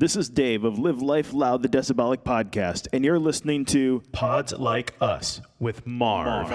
This is Dave of Live Life Loud, the Decibelic podcast, and you're listening to Pods Like Us with Marv.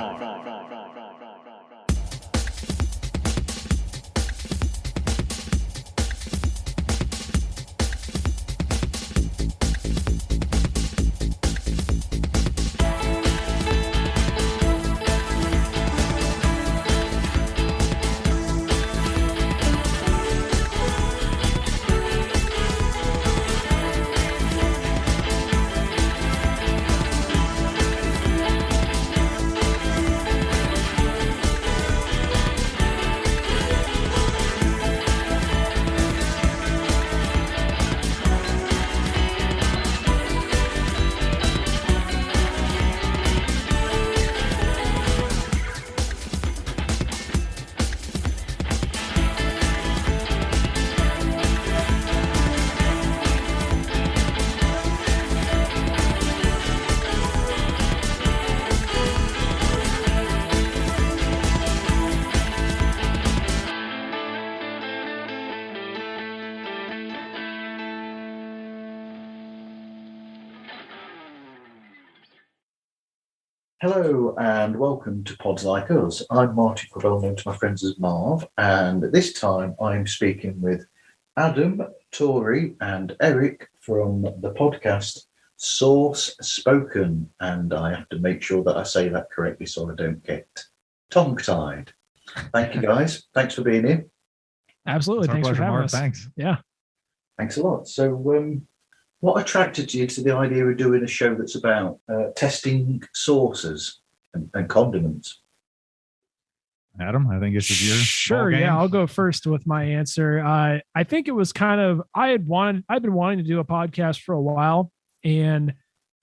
Hello and welcome to Pods Like Us. I'm Marty, well known to my friends as Marv, and this time I'm speaking with Adam, Tory and Eric from the podcast Sauce Spoken, and I have to make sure that I say that correctly so I don't get tongue-tied. Thank you guys. Thanks for being here. Absolutely. Thanks for having us. Thanks. Yeah. Thanks a lot. So what attracted you to the idea of doing a show that's about testing sauces and condiments? Adam, I think this is your Sure. Yeah, I'll go first with my answer. I think it was kind of I've been wanting to do a podcast for a while, and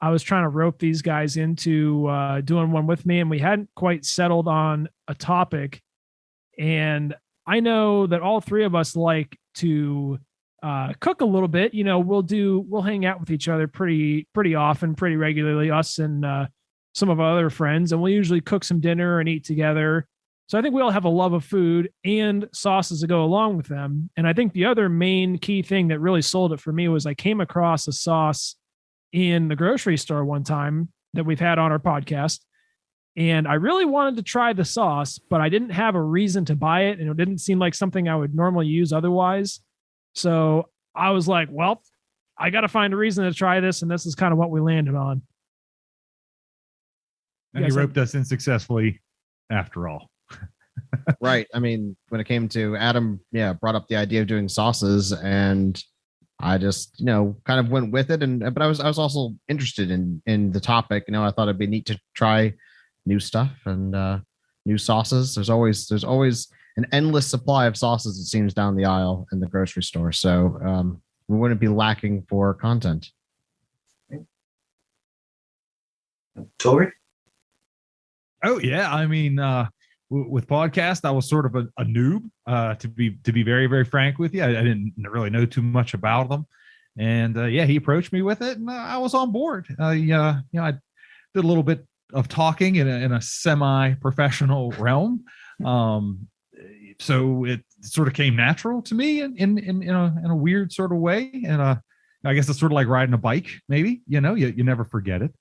I was trying to rope these guys into doing one with me, and we hadn't quite settled on a topic. And I know that all three of us like to cook a little bit. You know, we'll hang out with each other pretty often, pretty regularly, us and some of our other friends, and we'll usually cook some dinner and eat together. So I think we all have a love of food and sauces to go along with them. And I think the other main key thing that really sold it for me was I came across a sauce in the grocery store one time that we've had on our podcast. And I really wanted to try the sauce, but I didn't have a reason to buy it. And it didn't seem like something I would normally use otherwise. So I was like, well, I got to find a reason to try this. And this is kind of what we landed on. And you roped us in successfully after all. Right. I mean, when it came to Adam, brought up the idea of doing sauces, and I just, kind of went with it. But I was also interested in the topic. I thought it'd be neat to try new stuff and new sauces. There's always an endless supply of sauces, it seems, down the aisle in the grocery store. So we wouldn't be lacking for content. Tory? Oh yeah, I mean, with podcast, I was sort of a noob. To be very, very frank with you, I didn't really know too much about them, and he approached me with it, and I was on board. I did a little bit of talking in a semi-professional realm, so it sort of came natural to me in a weird sort of way, and I guess it's sort of like riding a bike. Maybe you never forget it.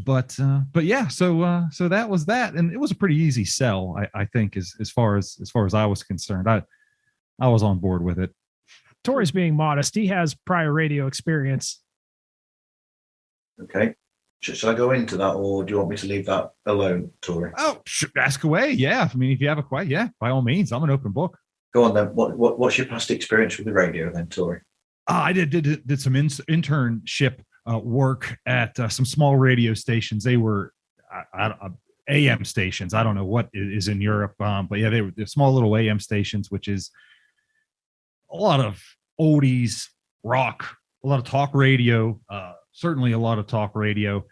But yeah, so that was that, and it was a pretty easy sell, I think, as far as I was concerned. I was on board with it. Tori's being modest. He has prior radio experience. Okay. Should I go into that, or do you want me to leave that alone, Tory? Oh, ask away. Yeah, I mean, if you have a question, yeah, by all means, I'm an open book. Go on then. What's your past experience with the radio then, Tory? I did some internship work at some small radio stations. They were AM stations. I don't know what is in Europe, but yeah, they're small little AM stations, which is a lot of oldies, rock, a lot of talk radio, certainly a lot of talk radio.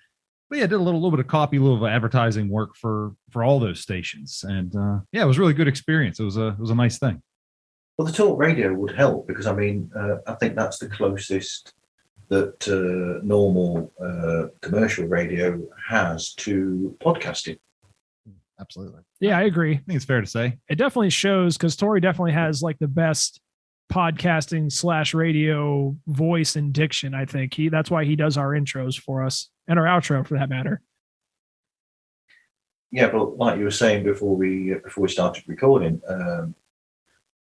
But yeah, I did a little bit of copy, a little bit of advertising work for all those stations, and it was a really good experience. It was a nice thing. Well, the talk radio would help because I think that's the closest that normal commercial radio has to podcasting. Absolutely. Yeah, I agree. I think it's fair to say. It definitely shows, because Tory definitely has like the best podcasting / radio voice and diction. I think that's why he does our intros for us and our outro for that matter. Yeah, but like you were saying before we started recording,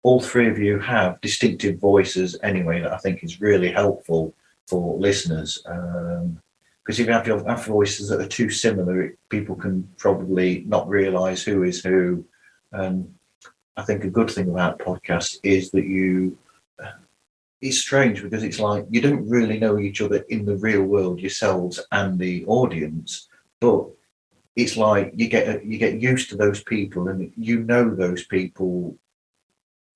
all three of you have distinctive voices anyway that I think is really helpful for listeners. Because if you have voices that are too similar, people can probably not realise who is who. I think a good thing about podcasts is that it's strange because it's like you don't really know each other in the real world, yourselves and the audience, but it's like you get used to those people and you know those people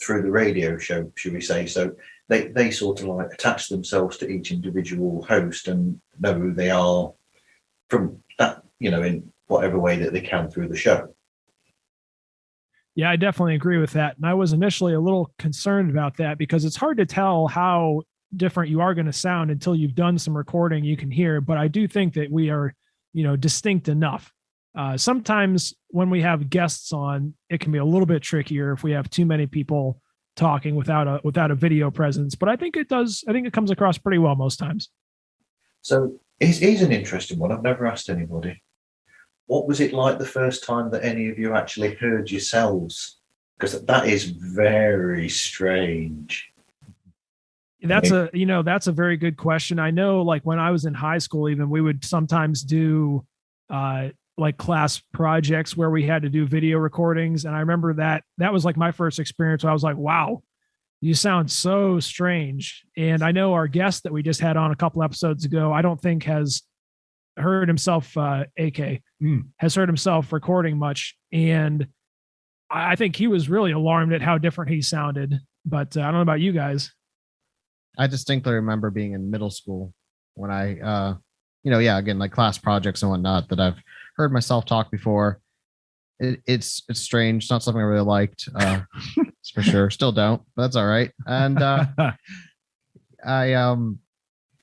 through the radio show, should we say. So they sort of like attach themselves to each individual host and know who they are from that, in whatever way that they can through the show. Yeah, I definitely agree with that. And I was initially a little concerned about that because it's hard to tell how different you are going to sound until you've done some recording you can hear. But I do think that we are, distinct enough. Sometimes when we have guests on, it can be a little bit trickier if we have too many people talking without a video presence. But I think it does. I think it comes across pretty well most times. So here's an interesting one. I've never asked anybody. What was it like the first time that any of you actually heard yourselves? Because that is very strange. That's a very good question. I know, like when I was in high school, even we would sometimes do like class projects where we had to do video recordings. And I remember that was like my first experience where I was like, wow, you sound so strange. And I know our guest that we just had on a couple episodes ago, I don't think has heard himself, has heard himself recording much. And I think he was really alarmed at how different he sounded. But I don't know about you guys. I distinctly remember being in middle school when I, again, like class projects and whatnot, that I've heard myself talk before. It's strange. It's not something I really liked, for sure. Still don't, but that's all right. And I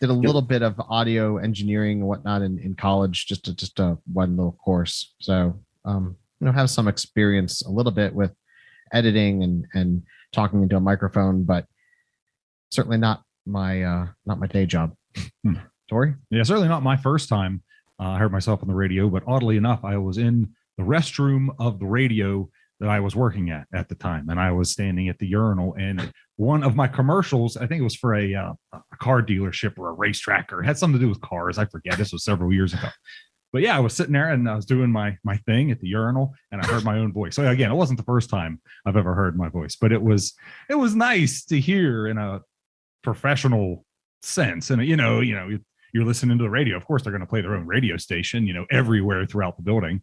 did a little bit of audio engineering and whatnot in college, just a one little course. So, have some experience a little bit with editing and talking into a microphone, but certainly not my day job. Tory? Yeah, certainly not my first time. I heard myself on the radio, but oddly enough, I was in the restroom of the radio that I was working at the time, and I was standing at the urinal, and one of my commercials, I think it was for a car dealership or a racetrack, or it had something to do with cars. I forget. This was several years ago. But yeah, I was sitting there and I was doing my thing at the urinal, and I heard my own voice. So again, it wasn't the first time I've ever heard my voice, but it was nice to hear in a professional sense. And you're listening to the radio. Of course, they're going to play their own radio station, everywhere throughout the building.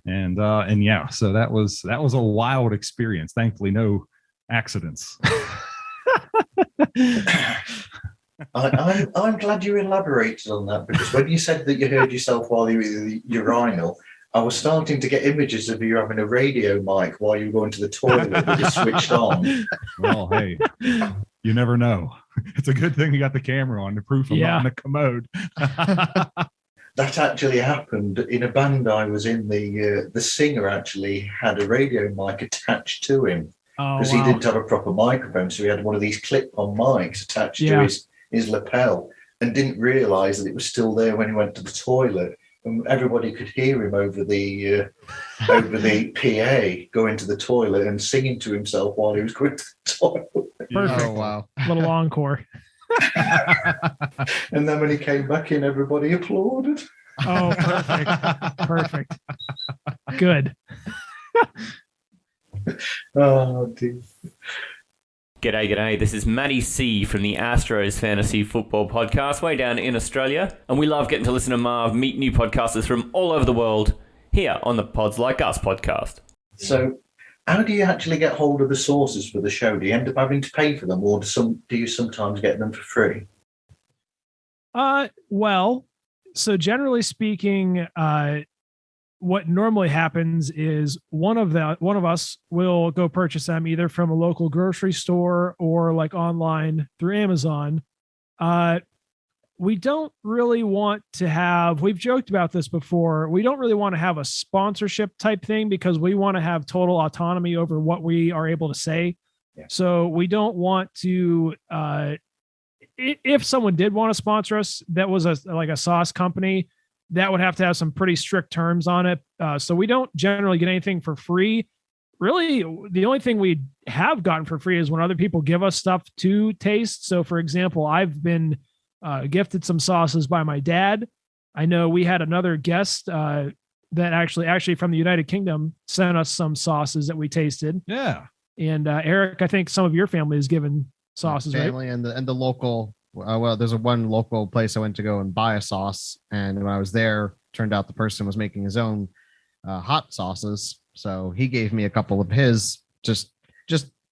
And yeah, so that was a wild experience. Thankfully, no accidents. I'm glad you elaborated on that, because when you said that you heard yourself while you were in the urinal, I was starting to get images of you having a radio mic while you were going to the toilet that you switched on. Well, hey, you never know. It's a good thing you got the camera on to proof I'm not in the commode. That actually happened in a band I was in. The singer actually had a radio mic attached to him because he didn't have a proper microphone, so he had one of these clip-on mics attached to his lapel, and didn't realise that it was still there when he went to the toilet. And everybody could hear him over the PA going to the toilet and singing to himself while he was going to the toilet. Perfect. Oh, wow. Little encore. And then when he came back in, everybody applauded. Oh, perfect. Perfect. Good. Oh, dear. G'day. This is Matty C from the Astros Fantasy Football Podcast, way down in Australia. And we love getting to listen to Marv meet new podcasters from all over the world here on the Pods Like Us podcast. So, how do you actually get hold of the sources for the show? Do you end up having to pay for them, or do you sometimes get them for free? Well, so generally speaking, what normally happens is one of us will go purchase them either from a local grocery store or like online through Amazon. We don't really want to have, we've joked about this before, we don't really want to have a sponsorship type thing because we want to have total autonomy over what we are able to say Yeah. So we don't want to, if someone did want to sponsor us, that was like a sauce company, that would have to have some pretty strict terms on it. So we don't generally get anything for free. Really, the only thing we have gotten for free is when other people give us stuff to taste. So, for example, I've been gifted some sauces by my dad. I know we had another guest that actually from the United Kingdom sent us some sauces that we tasted. Yeah. And Eric, I think some of your family has given sauces, family, right? and the local. Well, there's one local place I went to go and buy a sauce, and when I was there, turned out the person was making his own hot sauces. So he gave me a couple of his, just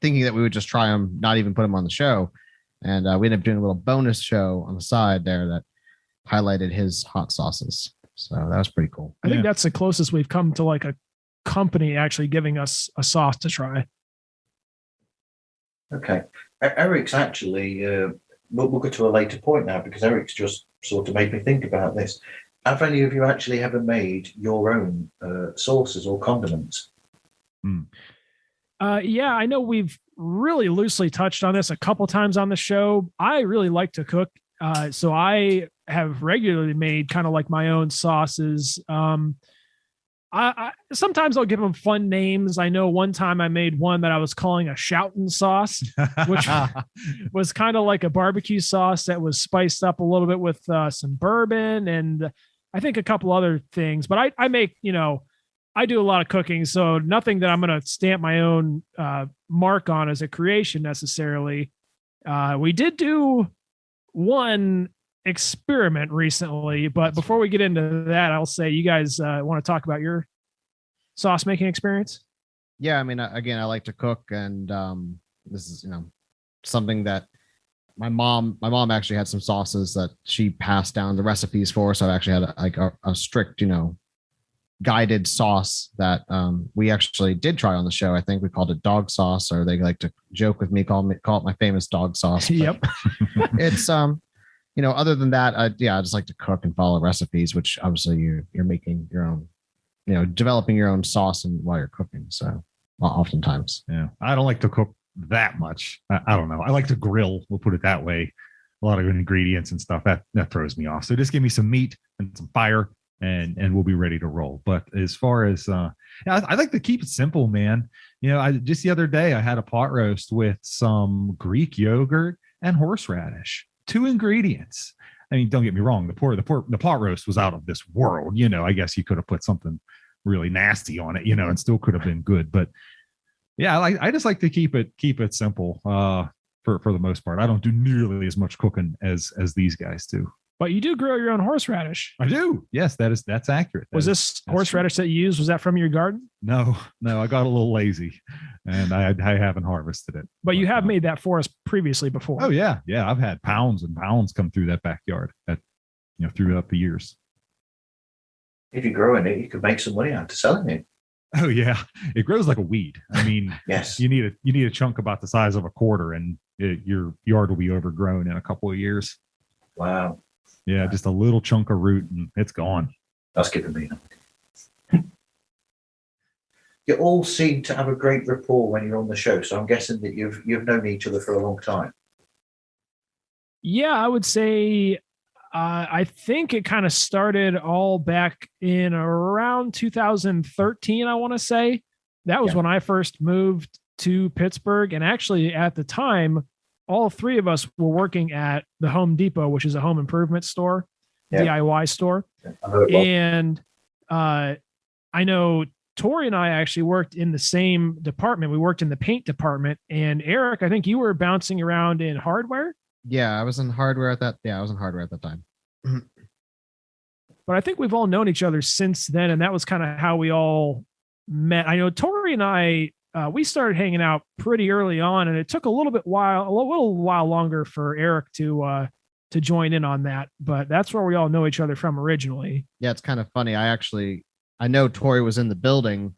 thinking that we would just try them, not even put them on the show. And we ended up doing a little bonus show on the side there that highlighted his hot sauces. So that was pretty cool. I think that's the closest we've come to like a company actually giving us a sauce to try. Okay. Eric's actually, we'll get to a later point now because Eric's just sort of made me think about this. Have any of you actually ever made your own sauces or condiments? Yeah, I know we've really loosely touched on this a couple times on the show. I really like to cook. So I have regularly made kind of like my own sauces. I sometimes I'll give them fun names. I know one time I made one that I was calling a shoutin' sauce, which was kind of like a barbecue sauce that was spiced up a little bit with some bourbon and I think a couple other things. But I make, I do a lot of cooking, so nothing that I'm going to stamp my own mark on as a creation necessarily. We did do one experiment recently, but before we get into that, I'll say you guys want to talk about your sauce making experience. Yeah, I mean, again, I like to cook, and this is something that my mom actually had some sauces that she passed down the recipes for. So I actually had a strict guided sauce that we actually did try on the show. I think we called it dog sauce, or they like to joke with me, call it my famous dog sauce. Yep. It's other than that, I just like to cook and follow recipes, which obviously you're making your own, developing your own sauce and while you're cooking. So oftentimes, Yeah, I don't like to cook that much. I don't know. I like to grill. We'll put it that way. A lot of ingredients and stuff that throws me off. So just give me some meat and some fire, and we'll be ready to roll. But as far as I like to keep it simple, man. I just the other day I had a pot roast with some Greek yogurt and horseradish. 2 ingredients. I mean, don't get me wrong. The pot roast was out of this world. I guess you could have put something really nasty on it, and still could have been good. But yeah, I just like to keep it simple for the most part. I don't do nearly as much cooking as these guys do. But you do grow your own horseradish. I do. Yes, that's accurate. Was this horseradish that you used? Was that from your garden? No, I got a little lazy, and I haven't harvested it. But you have made that for us previously before. Oh yeah. I've had pounds and pounds come through that backyard throughout the years. If you're growing it, you could make some money out of selling it. Oh yeah, it grows like a weed. I mean, yes, you need a chunk about the size of a quarter, and your yard will be overgrown in a couple of years. Wow. Yeah, just a little chunk of root, and it's gone. That's giving me. You all seem to have a great rapport when you're on the show, so I'm guessing that you've known each other for a long time. Yeah, I would say I think it kind of started all back in around 2013, I want to say. That was when I first moved to Pittsburgh. And actually, at the time, all 3 of us were working at the Home Depot, which is a home improvement store, DIY store. And I know Tory and I actually worked in the same department. We worked in the paint department. And Eric, I think you were bouncing around in hardware. Yeah, I was in hardware at that. Yeah, I was in hardware at that time. But I think we've all known each other since then, and that was kind of how we all met. I know Tory and I, we started hanging out pretty early on, and it took a little while longer for Eric to join in on that. But that's where we all know each other from originally. Yeah, it's kind of funny. I know Tory was in the building,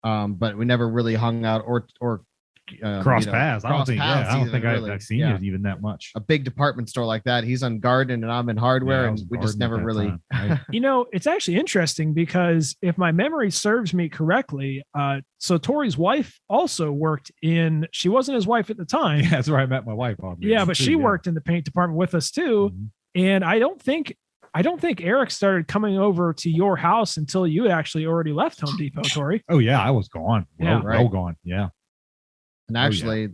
but we never really hung out or Cross paths. I don't think really, I've seen it even that much. a big department store like that. He's on garden and I'm in hardware, and we just never really. Right? It's actually interesting because if my memory serves me correctly, so Tory's wife also worked in. She wasn't his wife at the time. Yeah, that's where I met my wife. Yeah, but she worked in the paint department with us too. Mm-hmm. And I don't think Eric started coming over to your house until you actually already left Home Depot, Tory. Oh yeah, I was gone. Well gone. Yeah. And actually,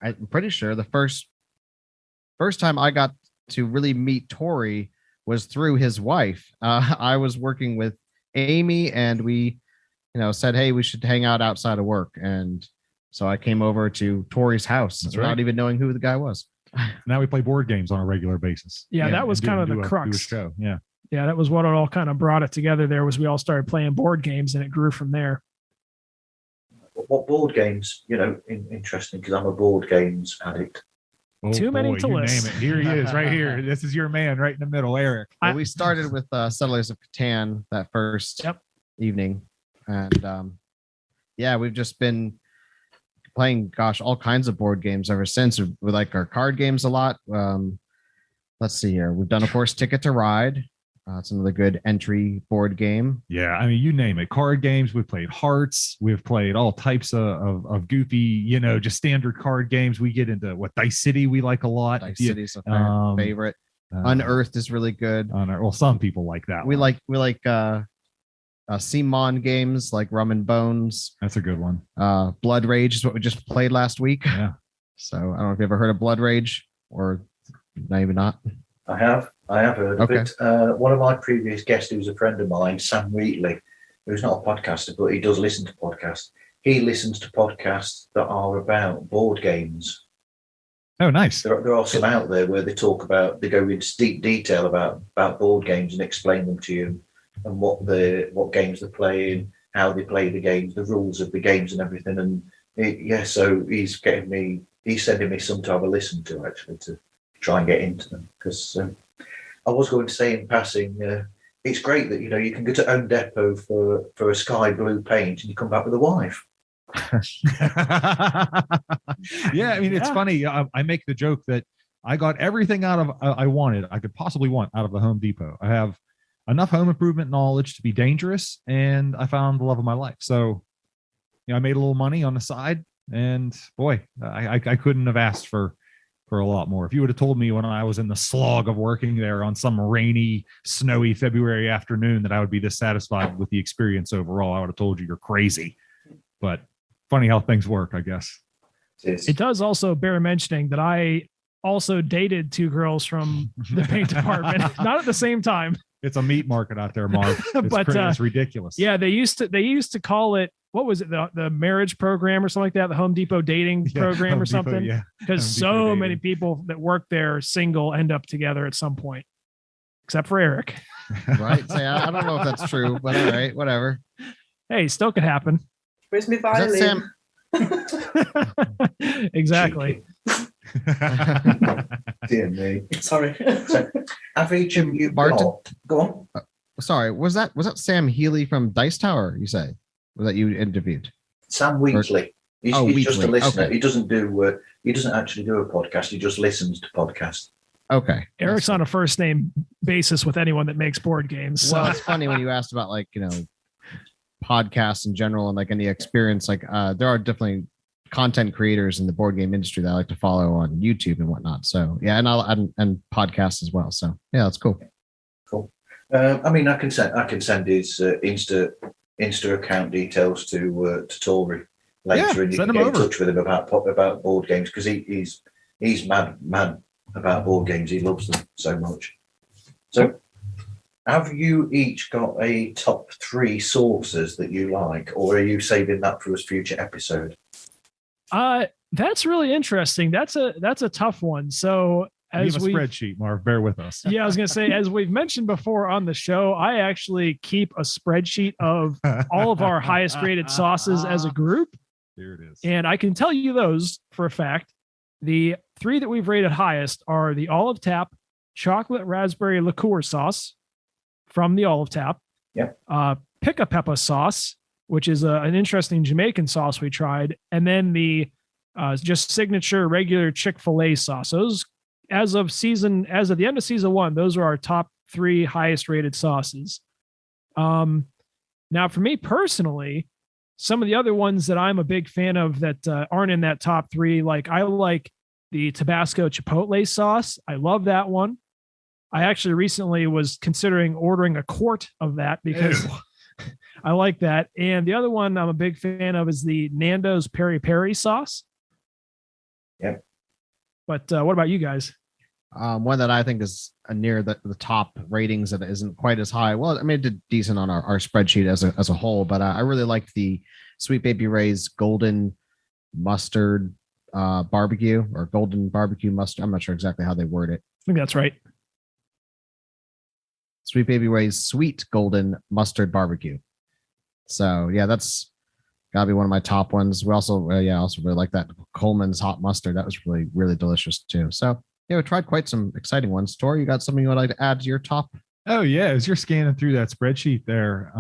I'm pretty sure the first time I got to really meet Tory was through his wife. I was working with Amy, and we, said, hey, we should hang out outside of work, and so I came over to Tory's house without even knowing who the guy was. Now we play board games on a regular basis. Yeah, that was kind of the crux. Show. Yeah. Yeah, that was what it all kind of brought it together. There was we all started playing board games, and it grew from there. What board games? Interesting, because I'm a board games addict. Oh, Too many to list. Name it. Here he is, right here. This is your man, right in the middle, Eric. Well, we started with Settlers of Catan that first evening, and we've just been playing, all kinds of board games ever since. We like our card games a lot. Let's see here. We've done, of course, Ticket to Ride. It's another good entry board game. Yeah, I mean, you name it. Card games. We've played Hearts. We've played all types of goofy, just standard card games. We get into Dice City. We like a lot. Dice City's a favorite. Unearthed is really good. Well, some people like that. We like Simon games like Rum and Bones. That's a good one. Blood Rage is what we just played last week. Yeah. So I don't know if you ever heard of Blood Rage, or maybe not. I have heard of it. One of my previous guests, who was a friend of mine, Sam Wheatley, who's not a podcaster, but he does listen to podcasts. He listens to podcasts that are about board games. Oh, nice. There are some out there where they go into deep detail about board games and explain them to you, and what games they're playing, how they play the games, the rules of the games and everything. And so he's sending me some to have a listen to, actually, to try and get into them, because I was going to say in passing, it's great that you can go to Home Depot for a sky blue paint and you come back with a wife. Yeah, I mean, it's funny. I make the joke that I got everything I could possibly want out of the Home Depot. I have enough home improvement knowledge to be dangerous, and I found the love of my life. So, I made a little money on the side, and boy, I couldn't have asked for a lot more. If you would have told me when I was in the slog of working there on some rainy, snowy February afternoon that I would be this satisfied with the experience overall, I would have told you you're crazy. But funny how things work, I guess. It does also bear mentioning that I also dated two girls from the paint department, not at the same time. It's a meat market out there, Marv. It's ridiculous. Yeah, they used to call it, what was it, the marriage program or something like that, the Home Depot dating program or something. Yeah, because so many people that work there single end up together at some point, except for Eric. Right? So I don't know if that's true, but all right, whatever. Hey, still could happen. Where's my violin? Exactly. Dear me. Sorry. So, have each of you Martin? Go on. Sorry, was that Sam Healy from Dice Tower? You say that you interviewed? Sam Wheatley. He's just a listener. Okay. He doesn't actually do a podcast. He just listens to podcasts. Okay. Eric's on a first name basis with anyone that makes board games. So. Well, it's funny when you asked about podcasts in general and any experience. There are definitely content creators in the board game industry that I like to follow on YouTube and whatnot. So yeah, and podcasts as well. So yeah, that's cool. Cool. I can send his Insta account details to Tory later, and you can get in touch with him about board games, because he's mad about board games. He loves them so much. So, have you each got a top 3 sources that you like, or are you saving that for a future episode? That's really interesting. That's a tough one. So as we spreadsheet, Marv, bear with us. Yeah, I was going to say, as we've mentioned before on the show, I actually keep a spreadsheet of all of our highest rated sauces as a group. Here it is. And I can tell you those for a fact. The 3 that we've rated highest are the Olive Tap chocolate raspberry liqueur sauce from the Olive Tap. Yep. Pick-a-Peppa sauce which is an interesting Jamaican sauce we tried, and then the just signature regular Chick-fil-A sauce. Those, as of the end of season 1, those are our top 3 highest rated sauces. Now, for me personally, some of the other ones that I'm a big fan of that aren't in that top 3, like I like the Tabasco Chipotle sauce. I love that one. I actually recently was considering ordering a quart of that because I like that. And the other one I'm a big fan of is the Nando's Peri Peri sauce. Yep. But what about you guys? One that I think is near the top ratings that isn't quite as high. Well, I mean, it did decent on our spreadsheet as a whole, but I really liked the Sweet Baby Ray's golden mustard barbecue, or golden barbecue mustard. I'm not sure exactly how they word it. I think that's right. Sweet Baby Ray's sweet golden mustard barbecue. So yeah, that's gotta be one of my top ones. We also also really like that Coleman's hot mustard. That was really, really delicious too. So yeah, we tried quite some exciting ones. Tori, you got something you would like to add to your top? Oh yeah, as you're scanning through that spreadsheet there,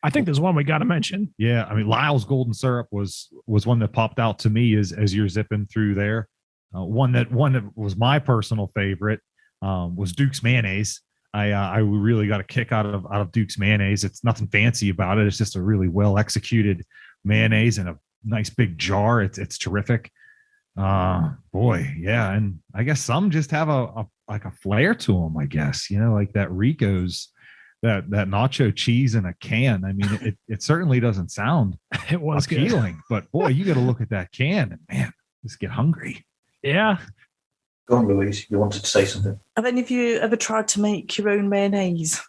I think there's one we got to mention. yeah, I mean Lyle's golden syrup was one that popped out to me as you're zipping through there. One that was my personal favorite was Duke's mayonnaise. I really got a kick out of Duke's mayonnaise. It's nothing fancy about it. It's just a really well executed mayonnaise in a nice big jar. It's terrific. Boy, yeah, and I guess some just have a flair to them. I guess, like that Rico's, that nacho cheese in a can. I mean, it certainly doesn't sound It was appealing, good. but boy, you got to look at that can and man, just get hungry. Yeah. Go on, Louise. You wanted to say something? Have any of you ever tried to make your own mayonnaise?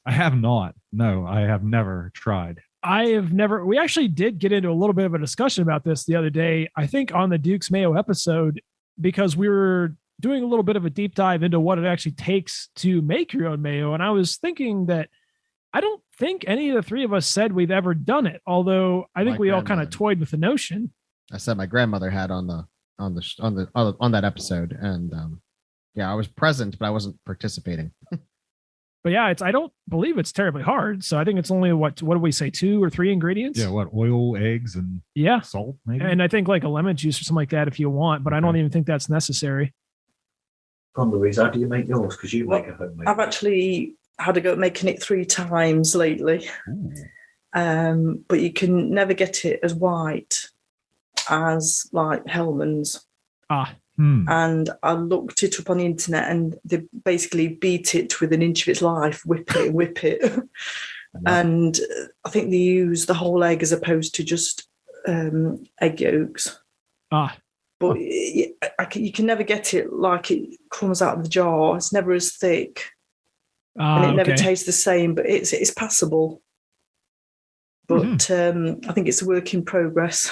I have not. No, I have never tried. We actually did get into a little bit of a discussion about this the other day, I think on the Duke's Mayo episode, because we were doing a little bit of a deep dive into what it actually takes to make your own mayo. And I was thinking that I don't think any of the 3 of us said we've ever done it, although I think My we all kind of grandmother. toyed with the notion. I said my grandmother had on that episode, and I was present, but I wasn't participating. But yeah, I don't believe it's terribly hard. So I think it's only what do we say, 2 or 3 ingredients? Yeah, what, oil, eggs, and Yeah. salt, maybe? And I think like a lemon juice or something like that if you want, but I don't even think that's necessary. Go on, Louise. How do you make yours? Because you make a homemade. I've actually had a go at making it 3 times lately. But you can never get it as white as like Hellman's. And I looked it up on the internet, and they basically beat it within an inch of its life, whip it. And I think they use the whole egg as opposed to just egg yolks. But you can never get it like it comes out of the jar. It's never as thick, and it never tastes the same. But it's passable. But I think it's a work in progress.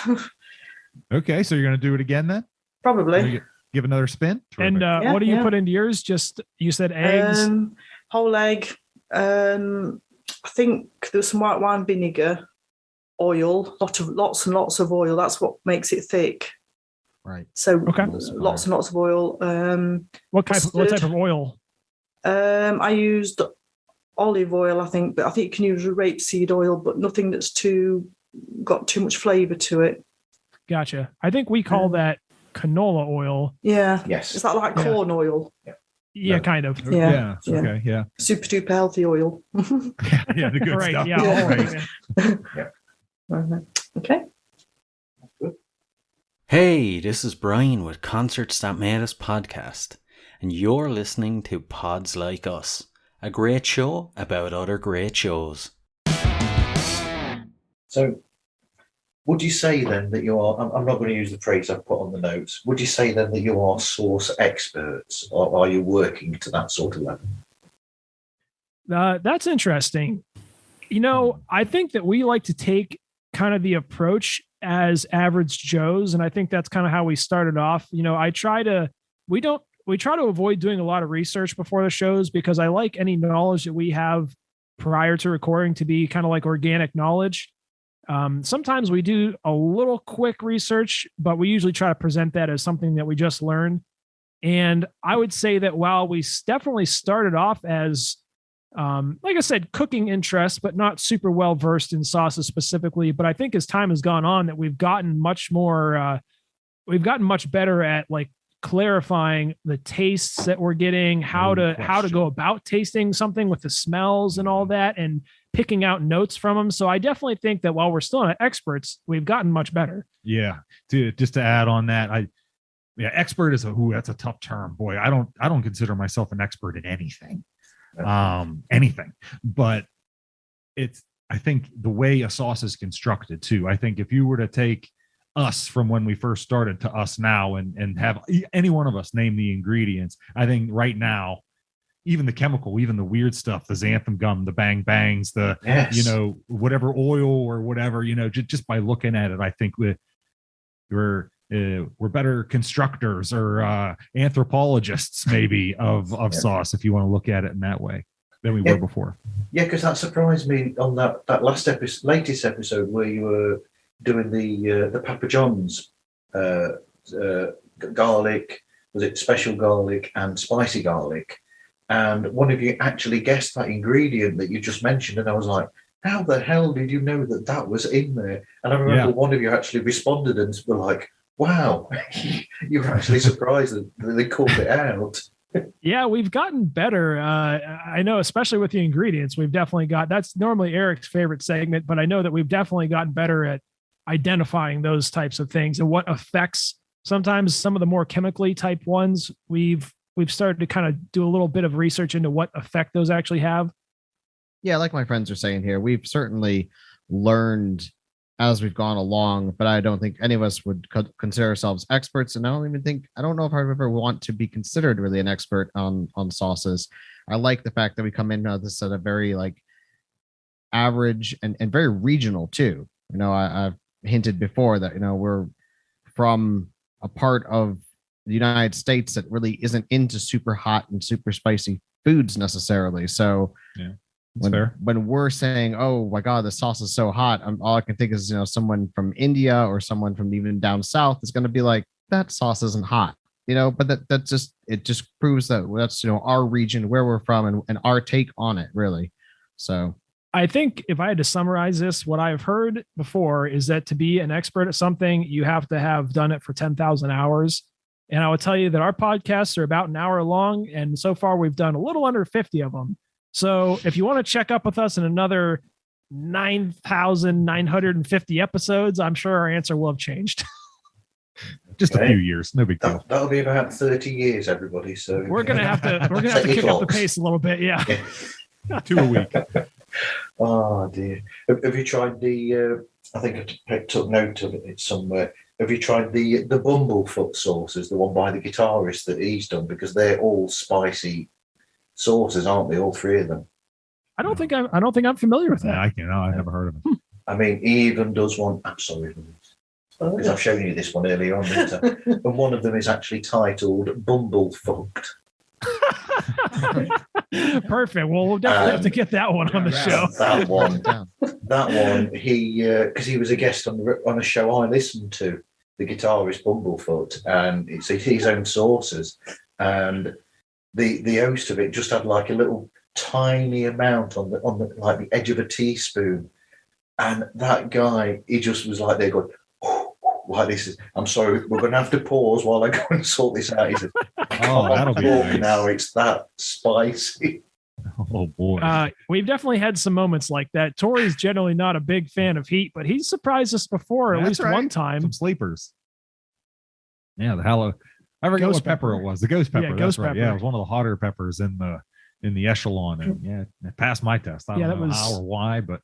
Okay, so you're going to do it again then? Probably. Give another spin? And what do you put into yours? Just, you said eggs? Whole egg. I think there's some white wine vinegar, oil, lots and lots of oil. That's what makes it thick. Right. So Okay. lots and lots of oil. What type of oil? I used olive oil, I think, but I think you can use rapeseed oil, but nothing that's got too much flavour to it. Gotcha. I think we call that canola oil. Yeah. Yes. Is that like corn oil? Yeah, No. kind of. Yeah. Okay. Yeah. Super duper healthy oil. Yeah. The good Right. stuff. Yeah. Right. Okay. Hey, this is Brian with Concerts That Made Us podcast, and you're listening to Pods Like Us, a great show about other great shows. So, would you say then that you are, I'm not going to use the phrase I've put on the notes, would you say then that you are sauce experts, or are you working to that sort of level? That's interesting. I think that we like to take kind of the approach as average Joes, and I think that's kind of how we started off. We try to avoid doing a lot of research before the shows, because I like any knowledge that we have prior to recording to be kind of like organic knowledge. Sometimes we do a little quick research, but we usually try to present that as something that we just learned. And I would say that while we definitely started off as like I said, cooking interest, but not super well versed in sauces specifically. But I think as time has gone on, that we've gotten much more, we've gotten much better at like clarifying the tastes that we're getting, how to go about tasting something with the smells and all that, and picking out notes from them. So I definitely think that while we're still not experts, we've gotten much better. Yeah. Just to add on that, expert is that's a tough term. Boy, I don't consider myself an expert in anything. But I think the way a sauce is constructed too, I think if you were to take us from when we first started to us now and have any one of us name the ingredients, I think right now, even the chemical, even the weird stuff, the xanthan gum, the bang bangs, the, whatever oil or whatever, just by looking at it, I think we're better constructors or anthropologists maybe of sauce, if you want to look at it in that way, than we were before. Yeah, because that surprised me on that latest episode where you were doing the Papa John's garlic, was it special garlic and spicy garlic? And one of you actually guessed that ingredient that you just mentioned, and I was like, how the hell did you know that was in there? And I remember one of you actually responded and were like, wow, you were actually surprised that they called it out. Yeah, we've gotten better. I know, especially with the ingredients, we've definitely that's normally Eric's favorite segment, but I know that we've definitely gotten better at identifying those types of things and what affects sometimes some of the more chemically type ones. We've started to kind of do a little bit of research into what effect those actually have. Yeah, like my friends are saying here, we've certainly learned as we've gone along, but I don't think any of us would consider ourselves experts. And I don't know if I ever want to be considered really an expert on sauces. I like the fact that we come in this at a very like average and very regional too. I've hinted before that, we're from a part of the United States that really isn't into super hot and super spicy foods necessarily. So when we're saying, oh my God, the sauce is so hot, all I can think is, someone from India or someone from even down south is going to be like, that sauce isn't hot, but it just proves that that's, our region, where we're from and our take on it really. So I think if I had to summarize this, what I've heard before is that to be an expert at something, you have to have done it for 10,000 hours. And I will tell you that our podcasts are about an hour long. And so far we've done a little under 50 of them. So if you want to check up with us in another 9,950 episodes, I'm sure our answer will have changed. Just a few years, no big deal. That'll be about 30 years, everybody. So we're gonna have to kick up the pace a little bit. Yeah. 2 a week. Oh dear. Have you tried the? I think I took note of it somewhere. Have you tried the Bumblefoot sauces, the one by the guitarist that he's done? Because they're all spicy sauces, aren't they? All three of them. I don't think I'm familiar with that. I've never heard of them. I mean, he even does one. I'm sorry, because I've shown you this one earlier on, and one of them is actually titled Bumblefucked. Perfect. Well, we'll definitely have to get that one on the show. That one. He because he was a guest on a show I listened to, the guitarist Bumblefoot, and it's his own sauces, and the host of it just had like a little tiny amount on the like the edge of a teaspoon, and that guy, he just was like there going, like this is. I'm sorry, we're going to have to pause while I go and sort this out. He said, that'll be nice. Now it's that spicy. Oh boy. We've definitely had some moments like that. Tory's generally not a big fan of heat, but he's surprised us before, at least one time. Some sleepers. Yeah, the hallow. I forget what pepper it was. The ghost pepper. Yeah, that's right. Yeah, it was one of the hotter peppers in the echelon. And it passed my test. I don't know how or why, but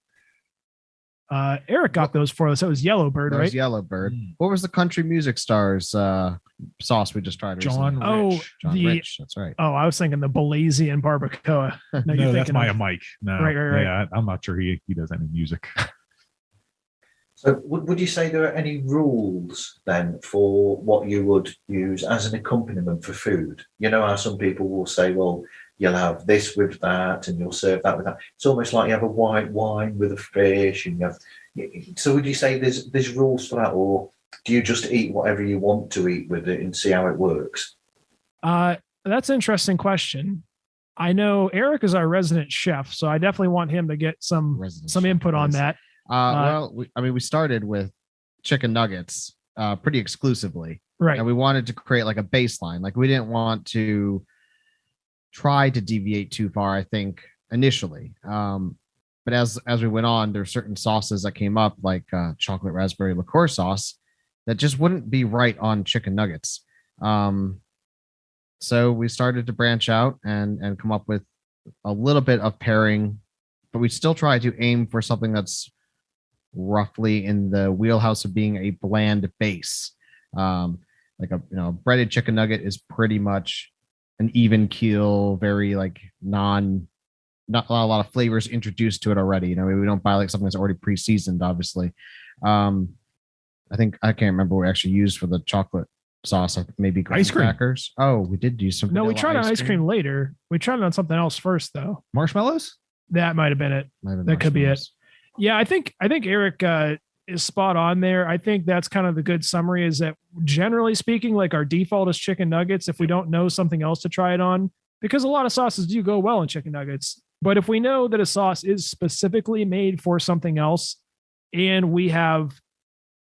Eric got those for us. It was Yellowbird, right? Yellowbird. What was the country music stars sauce we just tried recently? John Rich. That's right. Oh, I was thinking the Belize barbacoa. No, that's Maya Mike. No, right. Yeah, I'm not sure he does any music. So would you say there are any rules then for what you would use as an accompaniment for food? You know how some people will say, well, you'll have this with that and you'll serve that with that. It's almost like you have a white wine with a fish and you have. So would you say there's rules for that, or do you just eat whatever you want to eat with it and see how it works? That's an interesting question. I know Eric is our resident chef, so I definitely want him to get some input on that. We started with chicken nuggets pretty exclusively. Right. And we wanted to create like a baseline. Like we didn't want to try to deviate too far, I think, initially. But as we went on, there are certain sauces that came up, like chocolate raspberry liqueur sauce, that just wouldn't be right on chicken nuggets. So we started to branch out and come up with a little bit of pairing, but we still try to aim for something that's roughly in the wheelhouse of being a bland base. Like a breaded chicken nugget is pretty much an even keel, very like not a lot of flavors introduced to it already. We don't buy like something that's already pre-seasoned, obviously. I think I can't remember what we actually used for the chocolate sauce. Maybe ice cream crackers. Oh, we did do some. No, we tried on ice cream later. We tried it on something else first, though. Marshmallows. That might have been it. That could be it. Yeah, I think Eric is spot on there. I think that's kind of the good summary, is that generally speaking, like our default is chicken nuggets if we don't know something else to try it on, because a lot of sauces do go well in chicken nuggets. But if we know that a sauce is specifically made for something else and we have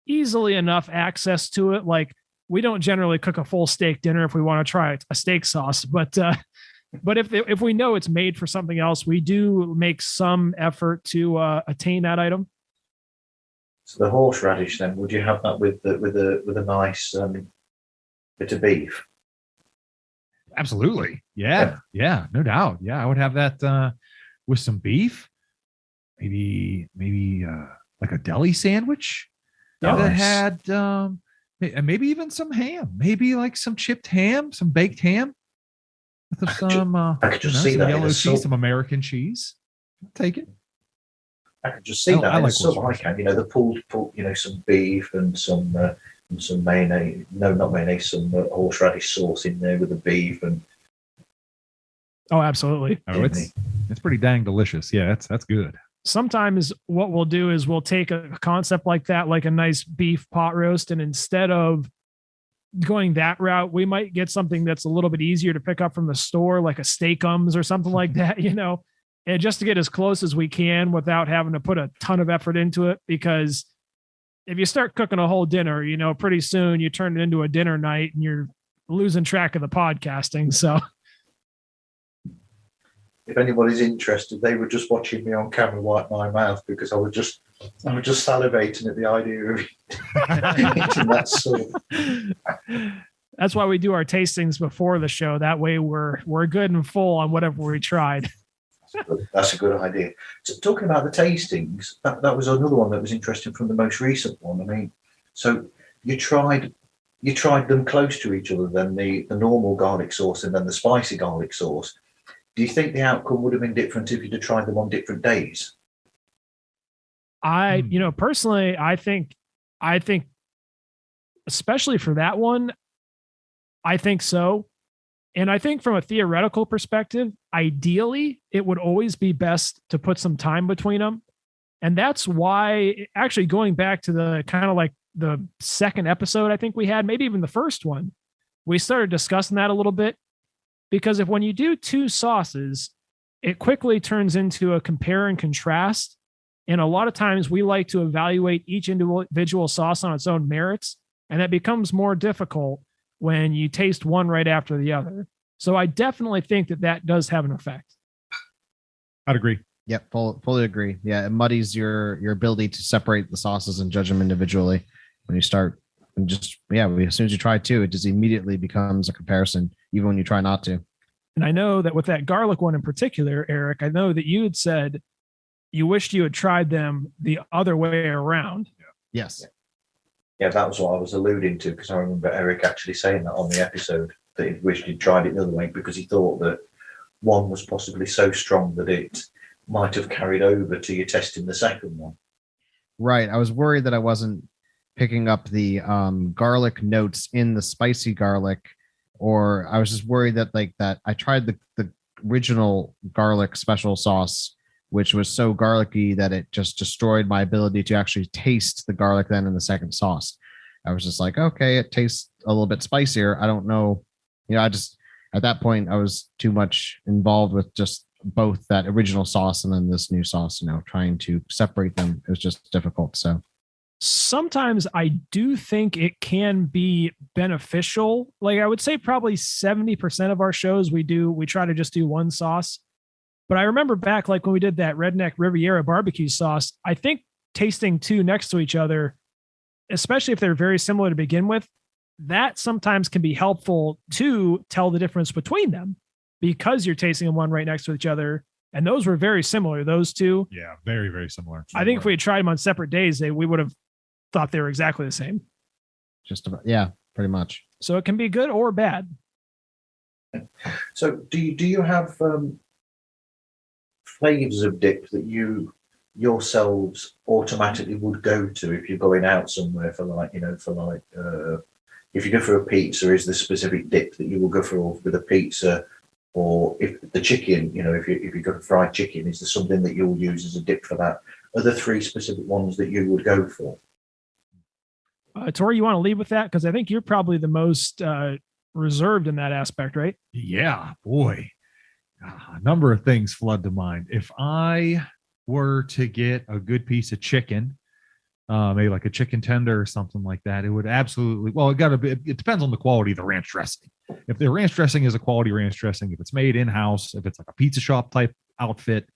easily enough access to it, like we don't generally cook a full steak dinner if we want to try a steak sauce, but if we know it's made for something else, we do make some effort to attain that item. So the horseradish, then, would you have that with a nice bit of beef? Absolutely. Yeah, no doubt. Yeah, I would have that with some beef, maybe like a deli sandwich that had maybe even some ham, maybe like some chipped ham, some baked ham. I could just see that yellow cheese, some American cheese. Take it. I could just see that. I like sub I can. The pulled, some beef and some mayonnaise. No, not mayonnaise. Some horseradish sauce in there with the beef and. Oh, absolutely. Oh, it's pretty dang delicious. Yeah, that's good. Sometimes what we'll do is we'll take a concept like that, like a nice beef pot roast, and instead of going that route, we might get something that's a little bit easier to pick up from the store, like a Steakums or something like that, and just to get as close as we can without having to put a ton of effort into it. Because if you start cooking a whole dinner, pretty soon you turn it into a dinner night and you're losing track of the podcasting. So if anybody's interested, they were just watching me on camera wipe my mouth because I was just salivating at the idea of eating that soup. That's why we do our tastings before the show. That way we're good and full on whatever we tried. That's a good idea. So talking about the tastings, that was another one that was interesting from the most recent one. I mean, so you tried them close to each other, then the normal garlic sauce and then the spicy garlic sauce. Do you think the outcome would have been different if you'd have tried them on different days? Personally, I think, especially for that one, I think so. And I think from a theoretical perspective, ideally, it would always be best to put some time between them. And that's why, actually, going back to the kind of like the second episode, I think we had, maybe even the first one, we started discussing that a little bit. Because when you do two sauces, it quickly turns into a compare and contrast. And a lot of times we like to evaluate each individual sauce on its own merits. And it becomes more difficult when you taste one right after the other. So I definitely think that does have an effect. I'd agree. Yep, fully agree. Yeah, it muddies your ability to separate the sauces and judge them individually when you start. And as soon as you try two, it just immediately becomes a comparison, even when you try not to. And I know that with that garlic one in particular, Eric, I know that you had said you wished you had tried them the other way around. Yes. Yeah, that was what I was alluding to, because I remember Eric actually saying that on the episode, that he wished he'd tried it the other way because he thought that one was possibly so strong that it might have carried over to you testing the second one. Right. I was worried that I wasn't picking up the garlic notes in the spicy garlic, or I was just worried that I tried the original garlic special sauce, which was so garlicky that it just destroyed my ability to actually taste the garlic then in the second sauce. I was just like, okay, it tastes a little bit spicier. I don't know. I at that point, I was too much involved with just both that original sauce and then this new sauce, trying to separate them. It was just difficult. So sometimes I do think it can be beneficial. Like I would say probably 70% of our shows we try to just do one sauce. But I remember back like when we did that Redneck Riviera barbecue sauce, I think tasting two next to each other, especially if they're very similar to begin with, that sometimes can be helpful to tell the difference between them because you're tasting them one right next to each other. And those were very similar, those two. Yeah, very, very similar. I think if we had tried them on separate days, we would have thought they were exactly the same. just about, yeah, pretty much. So it can be good or bad. So do you have flavors of dip that you yourselves automatically would go to if you're going out somewhere if you go for a pizza, is there specific dip that you will go for with a pizza? Or if the chicken, if you go for fried chicken, is there something that you'll use as a dip for that? Are there three specific ones that you would go for? Tori, you want to lead with that? Because I think you're probably the most reserved in that aspect, right? Yeah, boy. A number of things flood to mind. If I were to get a good piece of chicken, maybe like a chicken tender or something like that, it would absolutely, it depends on the quality of the ranch dressing. If the ranch dressing is a quality ranch dressing, if it's made in-house, if it's like a pizza shop type outfit,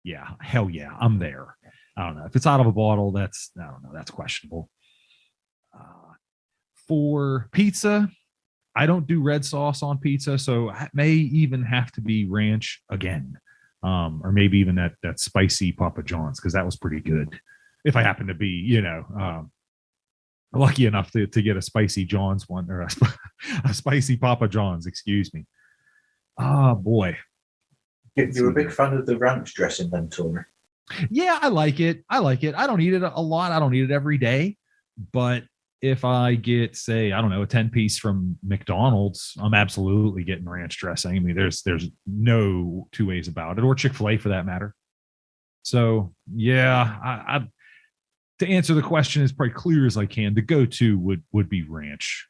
yeah, hell yeah, I'm there. I don't know. If it's out of a bottle, that's questionable. For pizza, I don't do red sauce on pizza, so it may even have to be ranch again. Or maybe even that spicy Papa John's, because that was pretty good. If I happen to be, lucky enough to get a spicy John's one, or a spicy Papa John's, excuse me. Oh boy. You're a big fan of the ranch dressing then, Tory? Yeah, I like it. I don't eat it a lot. I don't eat it every day. But if I get, say, I don't know, a 10-piece from McDonald's, I'm absolutely getting ranch dressing. I mean, there's no two ways about it, or Chick-fil-A for that matter. So yeah, I to answer the question as probably clear as I can, the go-to would be ranch.